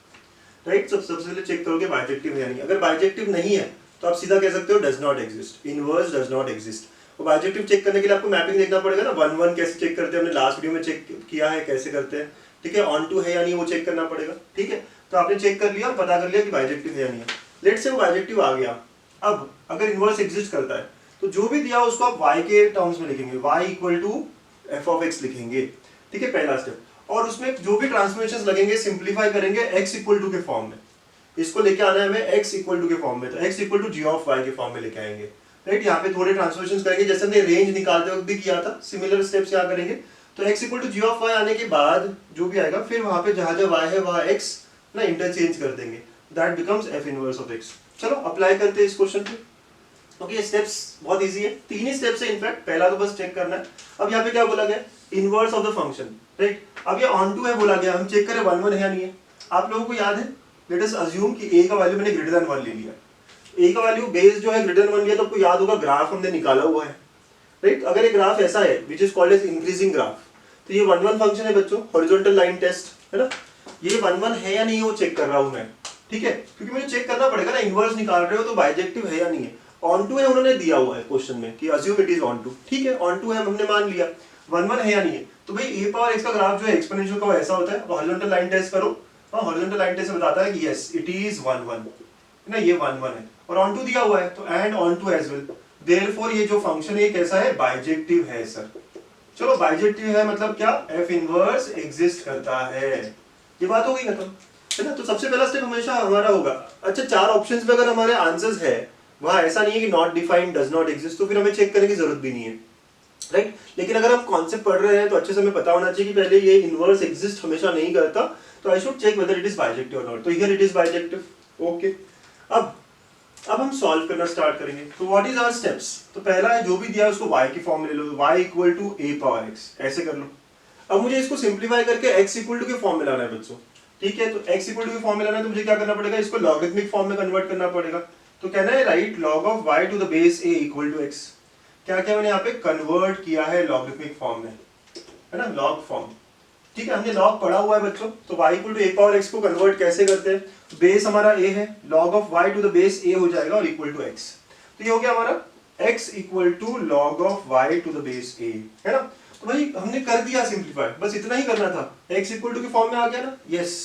राइट. सबसे पहले चेक करोगे बाइजेक्टिव है या नहीं. अगर बाइजेक्टिव नहीं है तो आप सीधा कह सकते हो does not exist, inverse does not exist. और बाइजेक्टिव चेक करने के लिए आपको मैपिंग देखना पड़ेगा ना. 1 1 कैसे चेक करते हैं, हमने लास्ट वीडियो में चेक किया है कैसे करते हैं. ठीक है, ऑन टू है या नहीं वो चेक करना पड़ेगा. ठीक है, तो आपने चेक कर लिया और पता कर लिया कि बाइजेक्टिव है या नहीं है. लेट्स से वो बाइजेक्टिव आ गया. अब अगर इनवर्स एग्जिस्ट करता है तो जो भी दिया उसको आप y के टर्म्स में लिखेंगे, y equal to f of x लिखेंगे. ठीक है, पहला स्टेप. और उसमें जो भी ट्रांसफॉर्मेशंस लगेंगे सिंपलीफाई करेंगे x इक्वल टू के फॉर्म में. इसको लेके आना है हमें x इक्वल टू के फॉर्म में, तो x equal to g of y के फॉर्म में लेके आएंगे. राइट, यहाँ पे थोड़े ट्रांसफॉर्मेशंस करेंगे जैसे हमने रेंज निकालते वक्त भी किया था. सिमिलर स्टेप्स यहाँ करेंगे. तो x equal to g of y आने के बाद जो भी आएगा फिर वहां पे जहां जहां y है वहां x ना इंटरचेंज कर देंगे. That becomes f inverse of x. चलो अप्लाई करते हैं इस क्वेश्चन पे. ओके, स्टेप्स बहुत इजी है, 3 ही स्टेप्स है इनफैक्ट. पहला तो बस चेक करना है. अब यहाँ पे क्या बोला गया, inverse of the function. Right, अब ये ऑन टू है बोला गया, हम चेक करें 1 1 है या नहीं है. आप लोगों को याद है, लेट अस अज्यूम कि a का वैल्यू मैंने ग्रेटर देन 1 ले लिया. a का वैल्यू बेस जो है ग्रेटर देन 1 लिया, तो आपको याद होगा ग्राफ हमने निकाला हुआ है. राइट, अगर एक ग्राफ ऐसा है which is called as increasing graph, तो ये 1 1 फंक्शन है बच्चों, हॉरिजॉन्टल लाइन टेस्ट है ना. ये 1 1 है या नहीं वो चेक कर रहा हूं मैं. ठीक है, क्योंकि मुझे चेक करना पड़ेगा ना, इनवर्स निकाल रहे हो तो बाइजेक्टिव है या नहीं है. ऑन टू है उन्होंने दिया हुआ है क्वेश्चन में कि assume it is onto. ठीक है, ऑन टू है हमने मान लिया. 1 1 है या नहीं है, तो भाई a पावर x का ग्राफ जो है एक्सपोनेंशियल का ऐसा होता है. हॉरिजॉन्टल लाइन टेस्ट करो. हाँ, हॉरिजॉन्टल लाइन टेस्ट बताता है कि यस इट इज 1 1 ना, ये 1 1 है और ऑन टू दिया हुआ है तो and onto as well. Therefore ये जो फंक्शन है कैसा है, बाइजेक्टिव है सर. चलो बाइजेक्टिव है मतलब क्या, f इनवर्स एग्जिस्ट करता है. ये बात हो गई खत्म, है ना. तो सबसे पहला स्टेप हमेशा हमारा होगा. अच्छा, 4 ऑप्शंस में अगर हमारे आंसर्स है वहां ऐसा नहीं है कि not defined, does not exist, तो फिर हमें चेक करने की जरूरत भी नहीं है. राइट, लेकिन अगर हम कॉन्सेप्ट पढ़ रहे हैं तो अच्छे से हमें पता होना चाहिए कि पहले ये इनवर्स एग्जिस्ट हमेशा नहीं करता, तो I should check whether it is bijective और नॉट. तो here it is bijective. Okay, अब हम सॉल्व करना स्टार्ट करेंगे. तो व्हाट इज आवर स्टेप्स. तो पहला है जो भी दिया है उसको y की फॉर्म में ले लो, y equal to a power x, ऐसे कर लो. अब मुझे इसको सिंप्लीफाई करके x इक्वल टू के फॉर्म में लाना है बच्चों. ठीक है, तो x इक्वल टू के फॉर्म में लाना है तो मुझे क्या करना पड़ेगा, इसको लॉगरिथमिक फॉर्म में कन्वर्ट करना पड़ेगा. तो कहना है right log of y to the base a equal to x. क्या क्या मैंने यहाँ पे कन्वर्ट किया है लॉगरिथमिक फॉर्म में, है ना, लॉग फॉर्म. ठीक है, हमने लॉग पढ़ा हुआ है बच्चों. तो y equal to a power x को कन्वर्ट कैसे करते हैं, बेस हमारा a है, log of y to the base a हो जाएगा और इक्वल टू x. तो ये हो गया हमारा x equal to log of y to the base a, है ना. तो भाई हमने कर दिया सिंप्लीफाई, बस इतना ही करना था. x इक्वल टू के फॉर्म में आ गया ना, यस,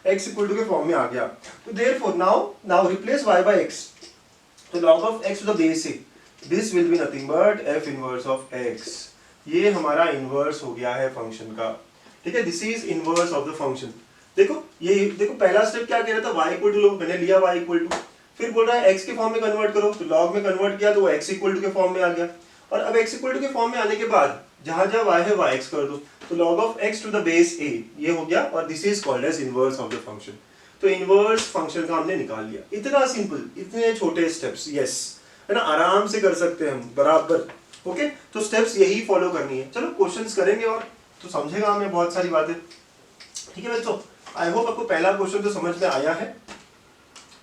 x इक्वल टू के फॉर्म में आ गया. तो therefore now replace y by x. तो log of x to the base a, this will be nothing but f inverse of x. ये हमारा इनवर्स हो गया है फंक्शन का. ठीक है, this is inverse of the function. देखो ये देखो पहला स्टेप क्या कह रहा था, y इक्वल टू लो, मैंने लिया y इक्वल टू. फिर बोल रहा है x के फॉर्म में कन्वर्ट करो, तो log में कन्वर्ट किया तो वो x इक्वल टू के फॉर्म में आ गया. और अब x इक्वल टू के फॉर्म में आने के बाद जहां जहां y है वहां x कर दो, तो log of x to the base a ये हो गया. और this is called as inverse of the function. तो इनवर्स फंक्शन का हमने निकाल लिया। इतना सिंपल, इतने छोटे स्टेप्स, यस, है ना, आराम से कर सकते हैं हम बराबर। ओके, तो स्टेप्स यही फॉलो करनी है। चलो क्वेश्चंस करेंगे और तो समझेगा हमें बहुत सारी बातें। ठीक है बच्चों, आई होप आपको पहला क्वेश्चन तो समझ में आया है।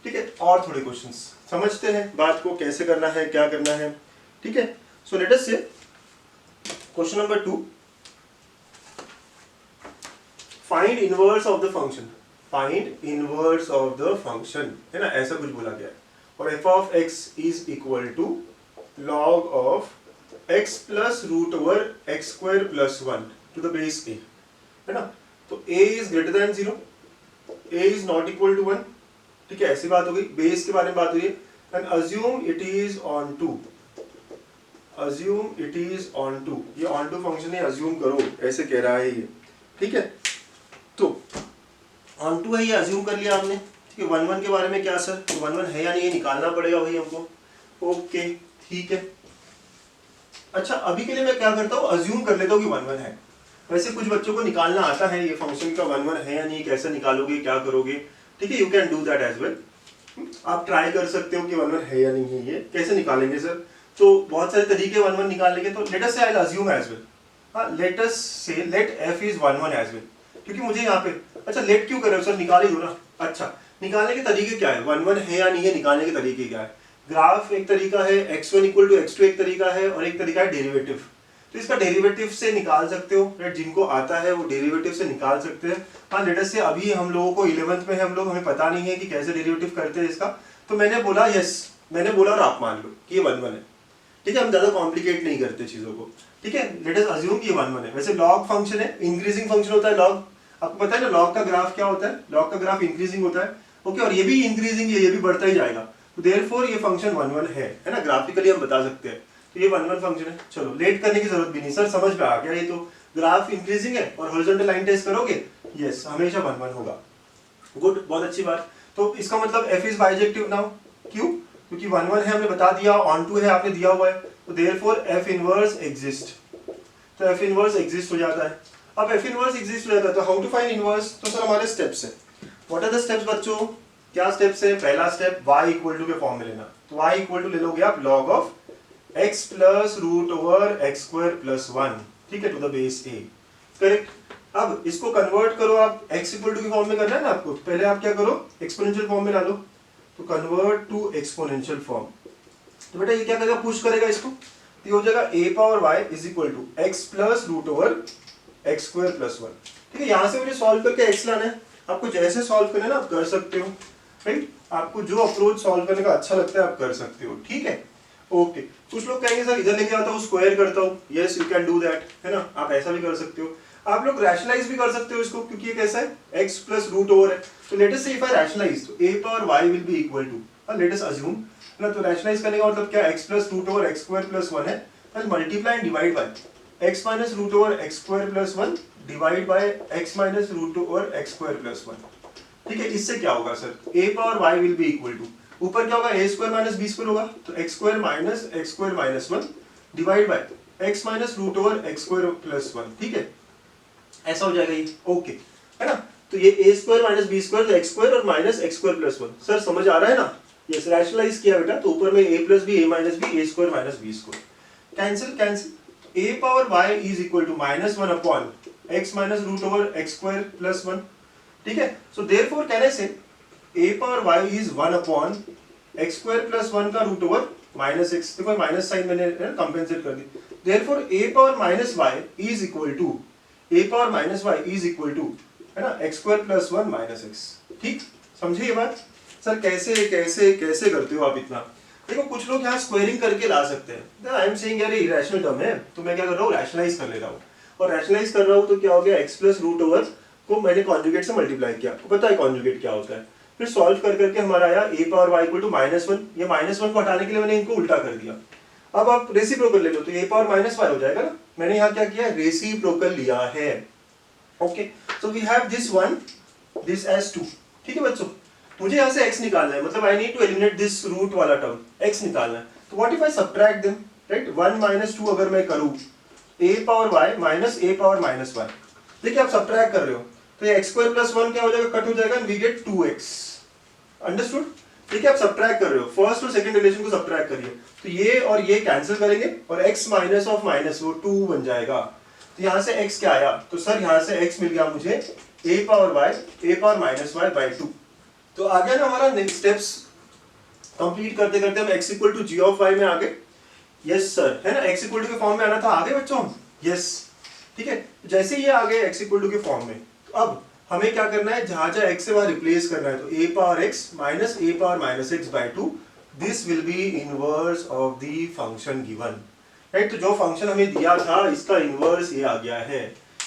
ठीक है, और थोड़े क्वेश्चंस समझते हैं बात को, कैसे करना है, क्या करना है। ठीक है, सो लेट अस से question number 2, find inverse of the function. Find inverse of the function, है ना, ऐसा कुछ बोला गया है। और f of x is equal to log of x plus root over x square plus 1 to the base a, है ना। तो a is greater than 0, a is not equal to 1। ठीक है, ऐसी बात हो गई, बेस के बारे में बात हुई है। And assume it is onto, assume it is onto, ये ऑन टू फंक्शन है, अज्यूम करो, ऐसे कह रहा है ये। ठीक है, तो ऑन टू है, ये अज्यूम कर लिया आपने। ठीक है, 1 1 के बारे में क्या सर, 1 1 है या नहीं, ये निकालना पड़ेगा भाई हमको। ओके ठीक है, अच्छा अभी के लिए मैं क्या करता हूँ, अज्यूम कर लेता हूँ कि 1 1 है। वैसे कुछ बच्चों को निकालना आता है ये फंक्शन का 1 1 है या नहीं, कैसे निकालोगे, क्या करोगे। ठीक है, you can do that as well. आप ट्राई कर सकते हो कि 1 1 है या नहीं है, ये कैसे निकालेंगे सर। तो बहुत सारे तरीके 1 1 निकालने के, तो let us say I will assume as well. हाँ, let us say let f is 1 1 as well, क्योंकि मुझे यहाँ पे, अच्छा लेट क्यों कर रहे हो सर, निकाल ही दो ना। अच्छा, निकालने के तरीके क्या है, 1 1 है या नहीं है, निकालने के तरीके क्या है। ग्राफ एक तरीका है, x1 इक्वल टू x2 एक तरीका है, और एक तरीका है डेरिवेटिव। तो इसका डेरिवेटिव से निकाल सकते हो, राइट, जिनको आता है वो डेरिवेटिव से निकाल सकते हैं। हाँ, लेट अस से अभी हम लोगों को 11th में हम लोग, हमें पता नहीं है कि कैसे डेरिवेटिव करते हैं इसका, तो मैंने बोला यस, मैंने बोला और आप मान लो कि ये 1 1 है। ठीक है, हम ज्यादा कॉम्प्लिकेट नहीं करते चीजों को। ठीक है, लेट अस अज्यूम कि ये 1 1 है। वैसे लॉग फंक्शन है, इंक्रीजिंग फंक्शन होता है लॉग, आपको पता है ना लॉग का ग्राफ क्या होता है, लॉग का ग्राफ इंक्रीजिंग होता है। ओके, और ये भी इंक्रीजिंग है, ये भी बढ़ता ही जाएगा। तो देयरफॉर ये फंक्शन 1 1 है ना, ग्राफिकली हम बता सकते हैं। तो ये 1 1 फंक्शन है। चलो लेट करने की जरूरत भी नहीं सर, समझ में आ गया, ये तो ग्राफ इंक्रीजिंग है और हॉरिजॉन्टल लाइन टेस्ट करोगे, यस हमेशा 1 1 होगा। गुड, बहुत अच्छी बात। तो इसका मतलब f इज बाइजेक्टिव नाउ, क्यों, क्योंकि 1 1 है हमने बता दिया, ऑन टू है आपने दिया हुआ है, तो देयरफॉर f इनवर्स एग्जिस्ट। तो f इनवर्स एग्जिस्ट हो जाता है। अब f इनवर्स एग्जिस्ट हो जाता है, तो हाउ टू फाइंड इनवर्स, तो सर हमारे स्टेप्स है। व्हाट आर द स्टेप्स बच्चों, क्या स्टेप्स है। पहला स्टेप y इक्वल टू के फॉर्म में लेना, तो y इक्वल टू ले लोगे आप log of x plus root over x square plus 1, ठीक है, to the base a, correct. अब इसको कन्वर्ट करो आप, x इक्वल टू के फॉर्म में करना है ना आपको, पहले आप क्या करो, एक्सपोनेंशियल फॉर्म में डालो, तो कन्वर्ट टू एक्सपोनेंशियल फॉर्म। तो बेटा ये क्या करेगा, पुश करेगा इसको, तो ये हो जाएगा a power y is equal to x plus root over x square plus 1। ठीक है, यहाँ से मुझे सॉल्व करके x लाना है, आपको जैसे सॉल्व करना है ना आप कर सकते हो, राइट, आपको जो अप्रोच सॉल्व करने का अच्छा लगता है आप कर सकते हो। ठीक है, ओके। कुछ लोग कहेंगे सर इधर लेके आता हूँ स्क्वायर करता हूँ, yes you can do that, है ना, आप ऐसा भी कर सकते हो। आप लोग रैशनलाइज भी कर सकते हो इसको, क्योंकि ये कैसा है, x प्लस रूट ओवर है। तो let us say if I rationalise, तो a power y will be equal to, let us assume ना, तो रैशनलाइज करने का मतलब क्या, x plus root over x square plus 1 है, फिर multiply and divide by x minus root over x square plus 1 divide by x minus root over x square plus 1। ठीक है, इससे क्या होगा sir, a power y will be equal to, ऊपर क्या होगा, a square minus b square होगा, तो x square minus x square minus 1 divide by x minus root over x square plus 1। ठीक है, ऐसा हो जाएगा ये, ओके, है ना। तो ये a square minus b square, तो x स्क्वायर और minus x square plus 1, sir समझ आ रहा है ना, यस रैशनलाइज किया बेटा, तो ऊपर में a plus b, a minus b, a square minus b square, cancel cancel, a power y is equal to minus 1 upon x minus root over x square plus 1। ठीक है, so therefore can I say a power y is 1 upon X square plus 1 का रूट ओवर माइनस x, देखो माइनस साइन मैंने कंपेंसेट कर दी, therefore a power minus y is equal to, a power minus y is equal to, है ना, x square plus 1 minus x। ठीक, समझे ये बात सर, कैसे कैसे कैसे करते हो आप इतना। देखो कुछ लोग यहाँ स्क्वायरिंग करके ला सकते हैं, आई एम सेइंग यार इरेशनल टर्म है, तो मैं क्या कर रहा हूँ, रैशनलाइज कर ले रहा हूँ, और रैशनलाइज कर रहा हूँ तो क्या हो गया, x प्लस रूट ओवर को मैंने कॉन्जुगेट से मल्टीप्लाई किया, आपको पता है कॉन्जुगेट क्या होता है, फिर सॉल्व कर करके हमारा आया a power y equal to minus 1, ये माइनस 1 को हटाने के लिए मैंने इनको उल्टा कर दिया। अब आप रेसिप्रोकल ले लो, तो a पावर माइनस y हो जाएगा ना, मैंने यहाँ क्या किया, रेसिप्रोकल लिया है। Okay, so we have this one, this as 2। ठीक है बच्चों, मुझे यहाँ से x निकालना है, मतलब I need to eliminate this root वाला टर्म, x निकालना है, तो what if I subtract them, right, 1 minus 2 अगर मैं करूँ, a power y minus a power minus 1, देखिए आप सब्ट्रैक्ट कर रहे हो, तो ये x² + 1 क्या हो जाएगा, कट हो जाएगा, वी गेट 2x। अंडरस्टूड? ठीक है, आप सबट्रैक्ट कर रहे हो, फर्स्ट और सेकंड रिलेशन को सबट्रैक्ट करिए, तो ये और ये कैंसिल करेंगे और x माइनस ऑफ माइनस वो 2 बन जाएगा। तो यहाँ से x क्या आया, तो सर यहाँ से x मिल गया मुझे a पावर -y/2। तो आ गया ना हमारा नेक्स्ट स्टेप्स कंप्लीट करते करते हम x = g(y) में आ गए। यस सर, है ना, x = के फॉर्म में आना था, आ गए बच्चों? यस, ठीक है, जैसे ये आ गए x = के फॉर्म में, तो अब हमें क्या करना है, जहां जहां x से वहां रिप्लेस करना है, तो a power x minus a power -x/2, this will B inverse of the function given, right. तो जो फंक्शन हमें दिया था इसका इनवर्स ये आ गया है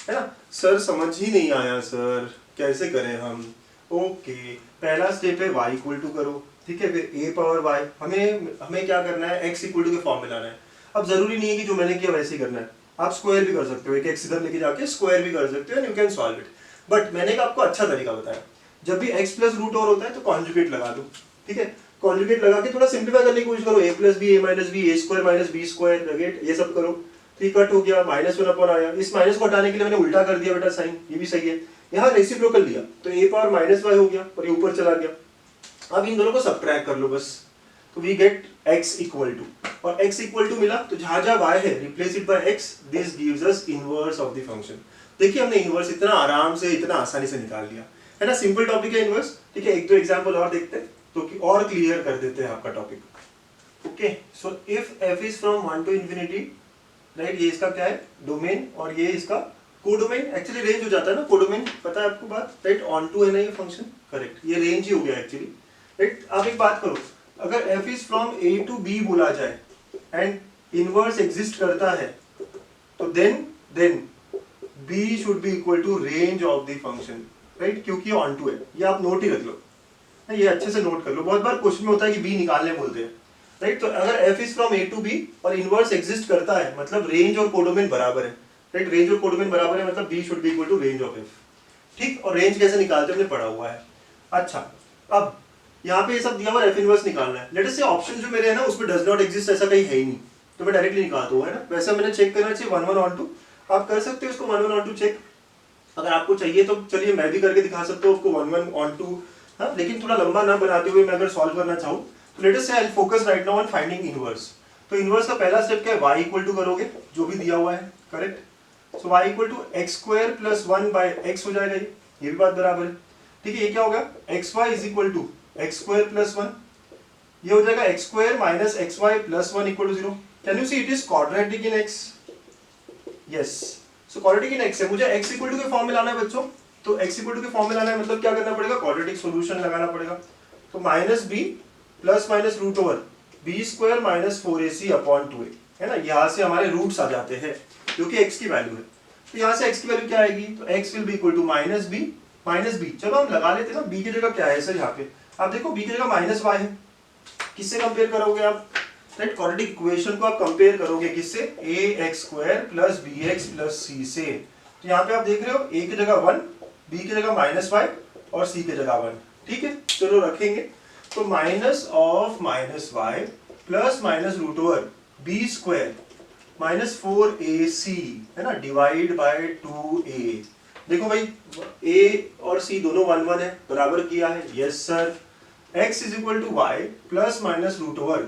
ना। सर समझ ही नहीं आया सर, कैसे करें हम? ओके, पहला स्टेप है y = करो, ठीक है, फिर a पावर y, हमें क्या करना है, x = के फॉर्म में लाना है। अब जरूरी नहीं है कि जो मैंने किया वैसे ही करना है, आप स्क्वायर भी कर सकते हो, एक x इधर लेके जाके स्क्वायर भी कर सकते हो, you can solve it. But मैंने आपको अच्छा तरीका बताया, जब भी x + रूट ओवर होता है तो कॉन्जुगेट लगा दो, ठीक है, कॉन्जुगेट लगा के थोड़ा सिंप्लीफाई करने की कोशिश करो, a + b a - b a² - b² negate, ये सब करो, तो कट हो गया, -1 आया, इस माइनस को हटाने के लिए मैंने उल्टा कर दिया बेटा साइन, ये भी सही है, यहाँ रेसिप्रोकल लिया तो a पावर -y हो गया और ये ऊपर चला गया। अब इन दोनों को सबट्रैक्ट कर लो बस, तो वी गेट x = और x = मिला तो जहां जहां y है replace it by x, this gives us inverse of the function. देखिए हमने इनवर्स इतना आराम से, इतना आसानी से निकाल लिया, है ना, सिंपल टॉपिक है इनवर्स। ठीक है, एक दो एग्जांपल और देखते हैं तो कि और क्लियर कर देते हैं आपका topic. Okay, so if f is from 1 to infinity, right, ये इसका क्या है, डोमेन, और ये इसका कोडोमेन, एक्चुअली रेंज हो जाता है ना, कोडोमेन पता है आपको बात, राइट, ऑन टू है ना ये फंक्शन, करेक्ट, ये रेंज ही हो गया एक्चुअली, राइट। आप एक बात करो, अगर f is from a to b बोला जाए एंड इनवर्स एग्जिस्ट करता है, तो then b should be equal to range of the function, right, क्योंकि ऑन टू है, ये आप नोट ही रख लो, ये अच्छे से नोट कर लो, बहुत बार क्वेश्चन में होता है कि b निकालने बोलते हैं, राइट। तो अगर f is from a to b और इनवर्स एग्जिस्ट करता है, मतलब रेंज और कोडोमेन बराबर है, राइट, रेंज और कोडोमेन बराबर है, मतलब b should be equal to range of f। ठीक, और रेंज कैसे निकालते हैं हमने पढ़ा हुआ है। अच्छा, अब यहाँ पे ये सब दिया हुआ f इनवर्स निकालना है, लेट अस से ऑप्शन जो मेरे है ना उसमें डज नॉट एग्जिस्ट, ऐसा कहीं है ही नहीं, तो मैं डायरेक्टली निकालता हूँ, है ना। वैसे मैंने चेक करना चाहिए 1 1 on 2, आप कर सकते हो इसको 1 1 on 2 चेक, अगर आपको चाहिए तो चलिए मैं भी करके दिखा सकता हूँ उसको 1 1 on 2, हाँ, लेकिन थोड़ा लंबा ना बनाते हुए मैं अगर सॉल्व करना चाहूँ तो let us say I will focus right now on finding inverse. तो इनवर्स का पहला स्टेप क्या है, y = करोगे जो भी दिया हुआ है, करेक्ट। सो y = x² + 1/x हो जाएगा, ये भी बात बराबर है, ठीक है। ये क्या होगा, xy = x² + 1, ये हो जाएगा x² - xy + 1 = 0। Can you see it is quadratic in x? Yes, so quadratic in x है, मुझे x = के फॉर्म में लाना है बच्चों, तो x = के फॉर्म में लाना है मतलब क्या करना पड़ेगा, क्वाड्रेटिक सॉल्यूशन लगाना पड़ेगा। तो -b ± √ओवर b² - 4ac/2a, है ना, यहाँ से हमारे रूट्स आ जाते हैं क्योंकि x की वैल्यू है, तो यहाँ से x की वैल्यू क्या आएगी, तो x will be equal to -b, चलो हम लगा लेते हैं ना, b की जगह क्या है सर, यहाँ पे आप देखो b की जगह -y है, किससे कंपेयर करोगे आप, राइट, क्वाड्रेटिक इक्वेशन को आप कंपेयर करोगे किससे, ax² + bx + c से। तो यहाँ पे आप देख रहे हो a की जगह 1, b की जगह -y और c की जगह 1, ठीक है, चलो रखेंगे, तो -y ± √ओवर b² - 4ac, है ना, डिवाइड बाय 2a। देखो भाई a और c दोनों 1 1 है, बराबर किया है, yes sir. x = y ± √over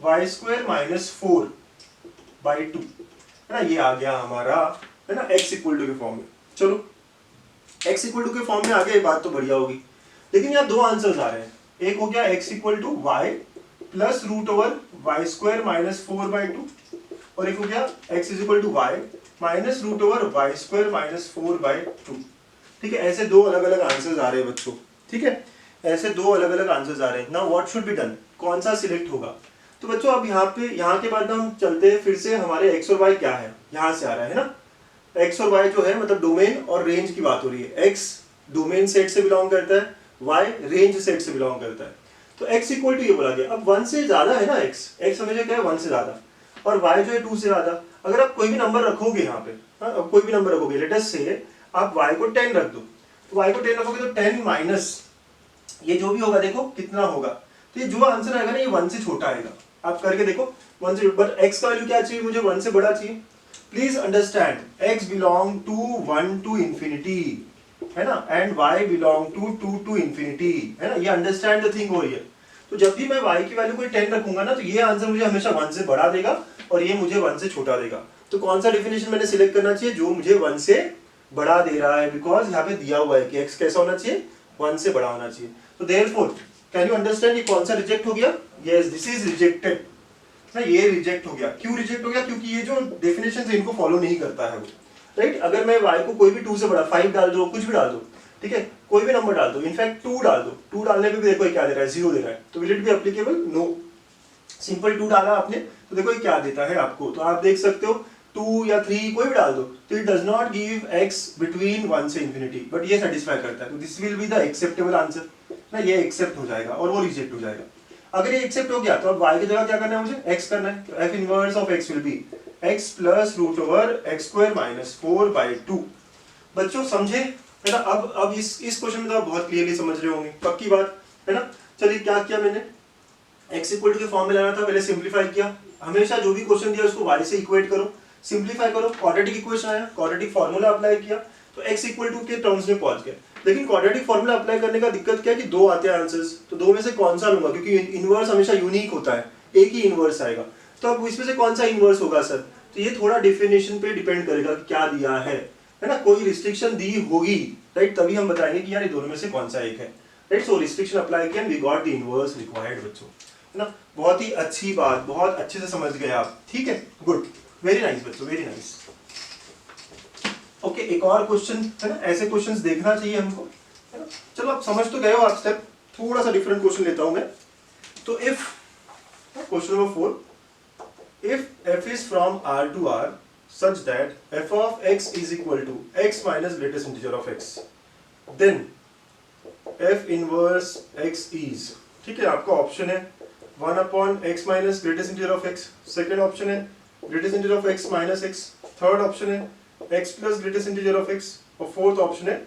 y² - 4/2, है ना, ये आ गया हमारा, है ना, x = के फॉर्म में। चलो x = के फॉर्म में आ गया, बात तो बढ़िया होगी, लेकिन यहाँ दो आंसर्स आ रहे हैं, एक हो गया x = y + √ओवर y² - 4/2 और एक हो गया x = y - √ओवर y² - 4/2। ठीक है, ऐसे दो अलग अलग आंसर्स आ रहे हैं बच्चों, ठीक है, ऐसे दो अलग अलग आंसर्स आ रहे हैं। Now what should be done, कौन सा सिलेक्ट होगा, तो बच्चों अब यहाँ के बाद हम चलते हैं फिर से, हमारे x और y क्या है, यहाँ से आ रहा है ना, x और y जो है मतलब डोमेन और रेंज की बात हो रही है, x डोमेन सेट से बिलोंग करता है, y रेंज सेट से बिलोंग करता है, तो x = ये बोला गया। अब 1 से ज्यादा है ना x हमेशा क्या है 1 से ज्यादा, और y जो है 2 से ज्यादा। अगर आप कोई भी नंबर रखोगे यहाँ पे, हाँ, कोई भी नंबर रखोगे, लेट अस से आप y को 10 रख दो, तो y को 10 रखोगे तो 10 माइनस ये जो भी होगा देखो कितना होगा, तो ये जो आंसर आएगा ना ये 1 से छोटा आएगा, आप करके देखो 1 से, बट x का वैल्यू क्या चाहिए मुझे, 1 से बड़ा चाहिए। Please understand x belong to 1 to infinity, है ना, and y belong to 2 to infinity, है ना, ये अंडरस्टैंड द थिंग हो रही है। तो जब भी मैं y की वैल्यू कोई 10 रखूंगा ना, तो ये आंसर मुझे हमेशा 1 से बड़ा देगा और ये मुझे 1 से छोटा देगा। तो कौन सा डेफिनेशन मैंने सिलेक्ट करना चाहिए, जो मुझे 1 से बड़ा दे रहा है, बिकॉज यहाँ पे दिया हुआ है कि x कैसा होना चाहिए, 1 से बड़ा होना चाहिए। तो देयरफॉर कैन यू अंडरस्टैंड ये कौन सा रिजेक्ट हो गया, यस दिस इज रिजेक्टेड ना, ये रिजेक्ट हो गया। क्यों रिजेक्ट हो गया, क्योंकि ये जो डेफिनेशन है इनको फॉलो नहीं करता है वो, राइट। अगर मैं y को कोई भी 2 से बड़ा 5 डाल दो, कुछ भी डाल दो, ठीक है, कोई भी नंबर डाल दो, इनफैक्ट 2 डाल दो, 2 डालने पे भी देखो ये क्या दे रहा है, 0 दे रहा है, तो will it be applicable, no. Simple 2 डाला आपने तो देखो ये क्या देता है आपको, तो आप देख सकते हो 2 या 3 कोई भी डाल दो, तो it does not give x between 1 से इंफिनिटी, बट ये सेटिस्फाई करता है, तो this will be the acceptable answer ना, ये एक्सेप्ट हो जाएगा और वो रिजेक्ट हो जाएगा। अगर ये एक्सेप्ट हो गया तो अब y की जगह क्या करना है मुझे, x करना है, तो f inverse of x will be x plus root over x square minus 4/2। बच्चों समझे है ना, अब इस क्वेश्चन में तो आप बहुत क्लियरली समझ रहे होंगे, पक्की बात है ना। चलिए क्या किया मैंने, x इक्वल टू के फॉर्म में लाना था, पहले सिंप्लीफाई किया, हमेशा जो भी क्वेश्चन दिया उसको y से इक्वेट करो, सिंप्लीफाई करो, क्वाड्रेटिक इक्वेशन आया, क्वाड्रेटिक फार्मूला अप्लाई किया, तो x इक्वल टू के टर्म्स में पहुंच गए। लेकिन क्वाड्रेटिक फार्मूला अप्लाई करने का दिक्कत क्या है कि 2 आते हैं आंसर्स, तो 2 में से कौन सा लूंगा, क्योंकि इनवर्स हमेशा यूनिक होता है, एक ही इनवर्स आएगा, तो अब इसमें से कौन सा इनवर्स होगा सर, तो ये थोड़ा डेफिनेशन पे डिपेंड करेगा कि क्या दिया है ना, कोई रिस्ट्रिक्शन दी होगी, राइट, तभी हम बताएंगे कि यार ये दोनों में से कौन सा एक है, राइट। सो रिस्ट्रिक्शन अप्लाई किया and we got the inverse required बच्चों, है ना। बहुत ही अच्छी बात, बहुत अच्छे से समझ गए आप, ठीक है, गुड, वेरी नाइस बच्चों, वेरी नाइस। ओके, एक और क्वेश्चन है ना, ऐसे क्वेश्चंस देखना चाहिए हमको, है ना। चलो आप समझ तो गए हो आप स्टेप, थोड़ा सा डिफरेंट क्वेश्चन लेता हूं मैं। तो if question number 4, if f is from R to R such that f of x is equal to x minus greatest integer of x, then f inverse x is, ठीक है, आपका ऑप्शन है 1 upon x minus greatest integer of x, second option है greatest integer of x minus x, third option है x plus greatest integer of x, और फोर्थ ऑप्शन है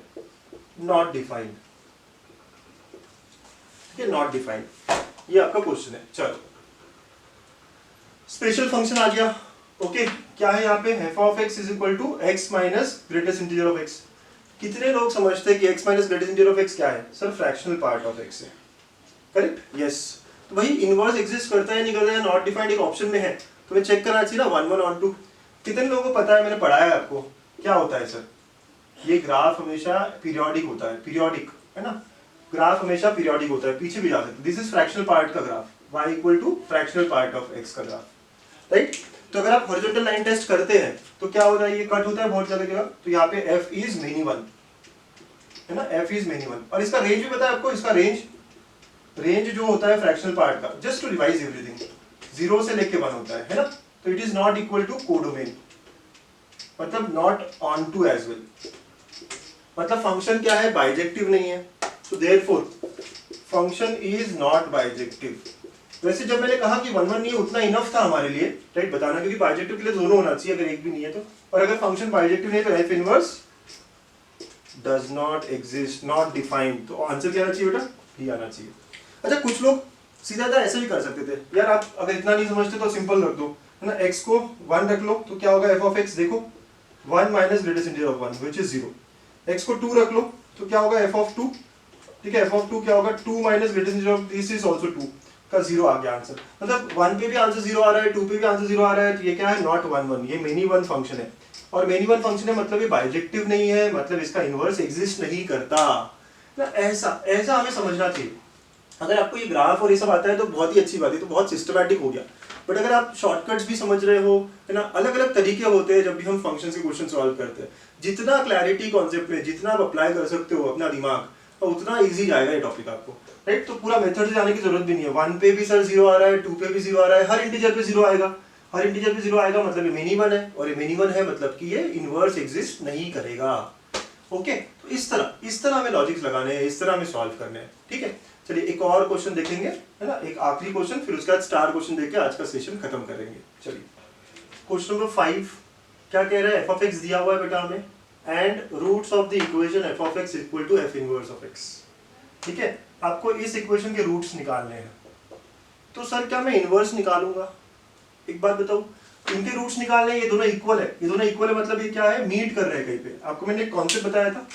नॉट डिफाइंड, ठीक है, नॉट डिफाइंड, ये आपका क्वेश्चन है। चलो स्पेशल फंक्शन आ गया, ओके, क्या है यहाँ पे, f of x is equal to x minus greatest integer of x। कितने लोग समझते हैं कि x minus greatest integer of x क्या है, sir fractional part of x है, करेक्ट, यस। तो भाई इनवर्स एग्जिस्ट करता है नहीं करता है, नॉट डिफाइंड एक ऑप्शन में है, तो मैं चेक करना चाहिए ना 1 1 on 2। कितने लोगों को पता है, मैंने पढ़ाया है आपको, क्या होता है सर, ये ग्राफ हमेशा पीरियोडिक होता है, पीरियोडिक है ना, ग्राफ हमेशा पीरियोडिक होता है, पीछे भी जा सकते, दिस इज फ्रैक्शनल पार्ट का graph, y equal to fractional part of x का ग्राफ, राइट। तो अगर आप हॉरिजॉन्टल लाइन टेस्ट करते हैं तो क्या होता है, ये कट होता है बहुत जगह, तो यहाँ पे f इज मेनी वन, है ना, f इज मेनी वन, और इसका रेंज भी पता है आपको, इसका रेंज जो होता है फ्रैक्शनल पार्ट का, जस्ट टू रिवाइज एवरीथिंग, 0 से लेके 1 होता है ना, तो it is not equal to codomain, मतलब not onto as well, मतलब फंक्शन क्या है, बाइजेक्टिव नहीं है, तो therefore function is not bijective. वैसे जब मैंने कहा कि 1 1 नहीं उतना इनफ था हमारे लिए, राइट, बताना, क्योंकि बाइजेक्टिव के लिए दोनों होना चाहिए, अगर एक भी नहीं है तो, और अगर फंक्शन बाइजेक्टिव नहीं है तो f inverse does not exist, not defined, तो आंसर क्या आना चाहिए बेटा, ही आना चाहिए। अच्छा, कुछ लोग सीधा ऐसे भी कर सकते थे, यार आप अगर इतना नहीं समझते तो सिंपल रख दो, है ना, x को 1 रख लो, तो क्या होगा f ऑफ x, देखो 1 minus greatest integer of 1 which is 0, x को 2 रख लो, तो क्या होगा f ऑफ 2, ठीक है, f ऑफ 2 क्या होगा, 2 minus greatest integer of this is also 2 का 0 आ गया आंसर, मतलब 1 पे भी आंसर 0 आ रहा है, 2 पे भी आंसर 0 आ रहा है, तो ये क्या है, नॉट 1 1, ये मेनी वन फंक्शन है, और मेनी वन फंक्शन है मतलब ये बाइजेक्टिव नहीं है, मतलब इसका इनवर्स एग्जिस्ट नहीं करता ना, ऐसा हमें समझना चाहिए। अगर आपको ये ग्राफ और ये सब आता है तो बहुत ही अच्छी बात है, तो बहुत सिस्टमैटिक हो गया, बट अगर आप शॉर्टकट्स भी समझ रहे हो, है ना, अलग अलग तरीके होते हैं जब भी हम फंक्शंस के क्वेश्चन सॉल्व करते हैं, जितना क्लैरिटी कॉन्सेप्ट में जितना आप अप्लाई कर सकते हो अपना दिमाग, और उतना इजी जाएगा ये टॉपिक आपको, राइट। तो पूरा मेथड से जाने की जरूरत भी नहीं है, 1 पे भी सर 0 आ रहा है, 2 पे भी 0 आ रहा है, हर इंटीजर पे 0 आएगा, हर इंटीजर पे 0 आएगा, मतलब ये मेनी वन है, और ये मेनी वन है मतलब कि ये इनवर्स एग्जिस्ट नहीं करेगा, ओके। तो इस तरह हमें लॉजिक्स लगाने हैं, इस तरह हमें सॉल्व करने हैं, ठीक है। चलिए एक और क्वेश्चन देखेंगे, है ना, एक आखिरी क्वेश्चन, फिर उसके बाद स्टार क्वेश्चन देख के आज का सेशन खत्म करेंगे। चलिए क्वेश्चन नंबर 5 क्या कह रहा है, f ऑफ x दिया हुआ है बेटा हमें, and roots of the equation f of x equal to f inverse of x, ठीक है। आपको इस इक्वेशन के रूट्स निकालने हैं, तो सर क्या मैं इनवर्स निकालूंगा, एक बात बताओ, इनके रूट्स निकालने, ये दोनों इक्वल है, ये दोनों इक्वल है मतलब ये क्या है, मीट कर रहे हैं कहीं पे, आपको मैंने एक कॉन्सेप्ट बताया था,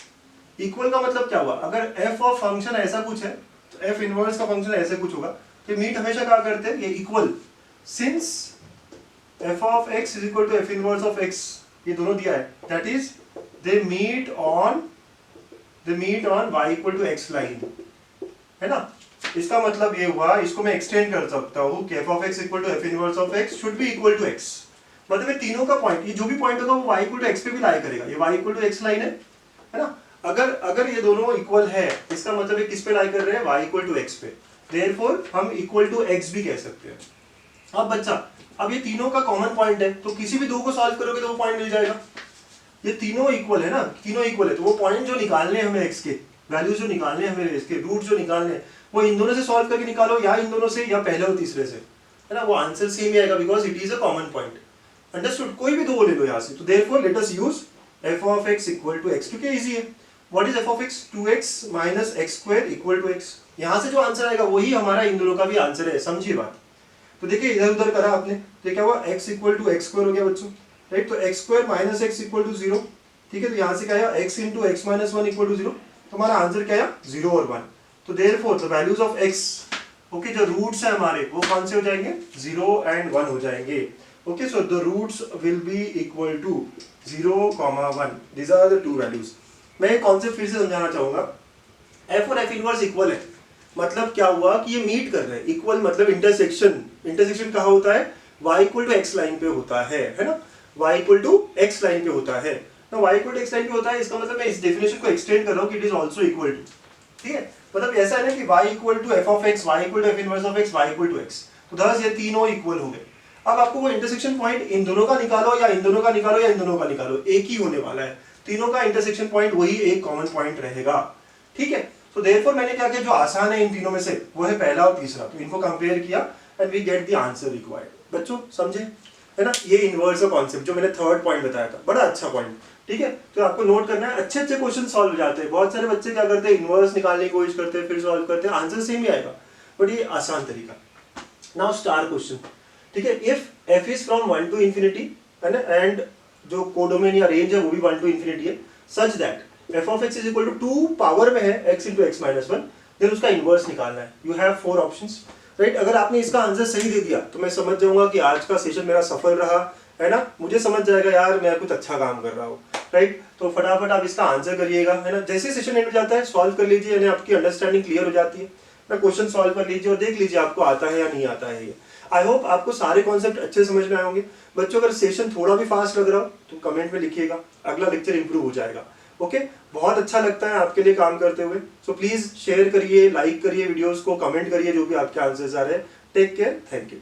इक्वल का मतलब क्या हुआ, अगर एफ ऑफ फंक्शन ऐसा कुछ है तो एफ इनवर्स का फंक्शन ऐसे कुछ होगा, तो मीट हमेशा क्या करते हैं, ये equal, since f of x is equal to f inverse of x, ये दोनों दिया है, that is they meet on y equal to x line, है ना। इसका मतलब ये हुआ, इसको मैं एक्सटेंड कर सकता हूँ कि f of x equal to f inverse of x should be equal to x, मतलब ये तीनों का पॉइंट, ये जो भी पॉइंट होगा वो y इक्वल टू एक्स पे भी लाई करेगा, ये y equal to x line है ना। अगर ये दोनों इक्वल है, इसका मतलब ये किस पे लाई कर रहे हैं, y इक्वल टू एक्स पे, देयरफॉर हम इक्वल टू एक्स भी कह सकते हैं। अब बच्चा, अब ये तीनों का कॉमन पॉइंट है, तो किसी भी दो को सॉल्व करोगे तो वो पॉइंट मिल जाएगा, ये तीनों इक्वल है ना, तीनों इक्वल है, तो वो पॉइंट जो निकालने हैं हमें x के, वैल्यूज जो निकालने हैं हमें इसके, रूट जो निकालने हैं, वो इन दोनों से सॉल्व करके निकालो, या इन दोनों से, या पहले और तीसरे से, है ना, वो आंसर सेम ही आएगा, because it is a common point. Understood, कोई भी दो ले लो यहाँ से, तो therefore let us use f of x equal to x, क्योंकि इजी है। What is f of x, 2x minus x square equal to x, यहाँ से जो आंसर आएगा वही हमारा इन दोनों का भी आंसर है, समझिए बात। तो देखिए इधर उधर करा आपने, तो क्या हुआ, x equal to x square हो गया बच्चों, राइट, तो x square minus x equal to 0, ठीक है, तो यहाँ से क्या आया, x into x minus one equal to 0, तो हमारा आंसर क्या आया, 0 और 1, तो therefore the values of x, okay, जो रूट्स है हमारे वो कौन से हो जाएंगे, 0 एंड 1 हो जाएंगे, okay, so the roots will be equal to 0, 1, these are the two values. मैं एक कॉन्सेप्ट फिर से समझाना चाहूंगा, f और f इनवर्स इक्वल है, मतलब क्या हुआ कि ये मीट कर रहे हैं, इक्वल मतलब इंटरसेक्शन कहाँ होता है, y equal to x line पे होता है ना, y equal to x line पे होता है, तो y equal to x line पे होता है, इसका मतलब मैं इस डेफिनेशन को एक्सटेंड कर रहा हूँ कि it is also equal to, ठीक है, मतलब ऐसा है ना कि y equal to f of x, y equal to f inverse of x, y equal to x, तो थस ये तीनों इक्वल हो गए। अब आपको वो इंटरसेक्शन पॉइंट इन दोनों का निकालो, या इन दोनों का निकालो, या इन दोनों का निकालो, एक ही होने वाला है, तीनों का इंटरसेक्शन पॉइंट वही एक कॉमन पॉइंट रहेगा, ठीक है। तो देयरफॉर मैंने क्या किया, जो आसान है इन तीनों में से वो है पहला और तीसरा, तो इनको कंपेयर किया and we get the answer required. बच्चों समझे, है ना, ये इनवर्स का कॉन्सेप्ट जो मैंने थर्ड पॉइंट बताया था, बड़ा अच्छा पॉइंट, ठीक है, तो आपको नोट करना है, अच्छे अच्छे क्वेश्चन सॉल्व हो जाते हैं। बहुत सारे बच्चे क्या करते हैं, इनवर्स निकालने की कोशिश करते हैं, फिर सॉल्व करते हैं, आंसर सेम ही आएगा, बट ये आसान तरीका। नाउ स्टार क्वेश्चन, ठीक है, if f is from 1 to infinity, है ना, एंड जो कोडोमेन या रेंज है वो भी 1 टू इंफिनिटी है, such that f of x is equal to 2 power में है x into x minus 1, then उसका इनवर्स निकालना है। You have 4 options, right. अगर आपने इसका आंसर सही दे दिया तो मैं समझ जाऊंगा कि आज का सेशन मेरा सफल रहा, है ना, मुझे समझ जाएगा यार मैं कुछ अच्छा काम कर रहा हूँ, राइट। तो फटाफट आप इसका आंसर करिएगा, है ना, जैसे सेशन एंड हो जाता है सॉल्व कर लीजिए, यानी आपकी अंडरस्टैंडिंग क्लियर हो जाती है ना, क्वेश्चन सॉल्व कर लीजिए और देख लीजिए आपको आता है या नहीं आता है। ये आई होप आपको सारे कॉन्सेप्ट अच्छे समझ में आए होंगे। बच्चों अगर सेशन थोड़ा भी फास्ट लग रहा हो तो कमेंट में लिखिएगा, अगला लेक्चर इंप्रूव हो जाएगा, ओके। बहुत अच्छा लगता है आपके लिए काम करते हुए, सो प्लीज शेयर करिए, लाइक करिए वीडियोस को, कमेंट करिए जो भी आपके आंसर्स आ रहे हैं। Take care, thank you.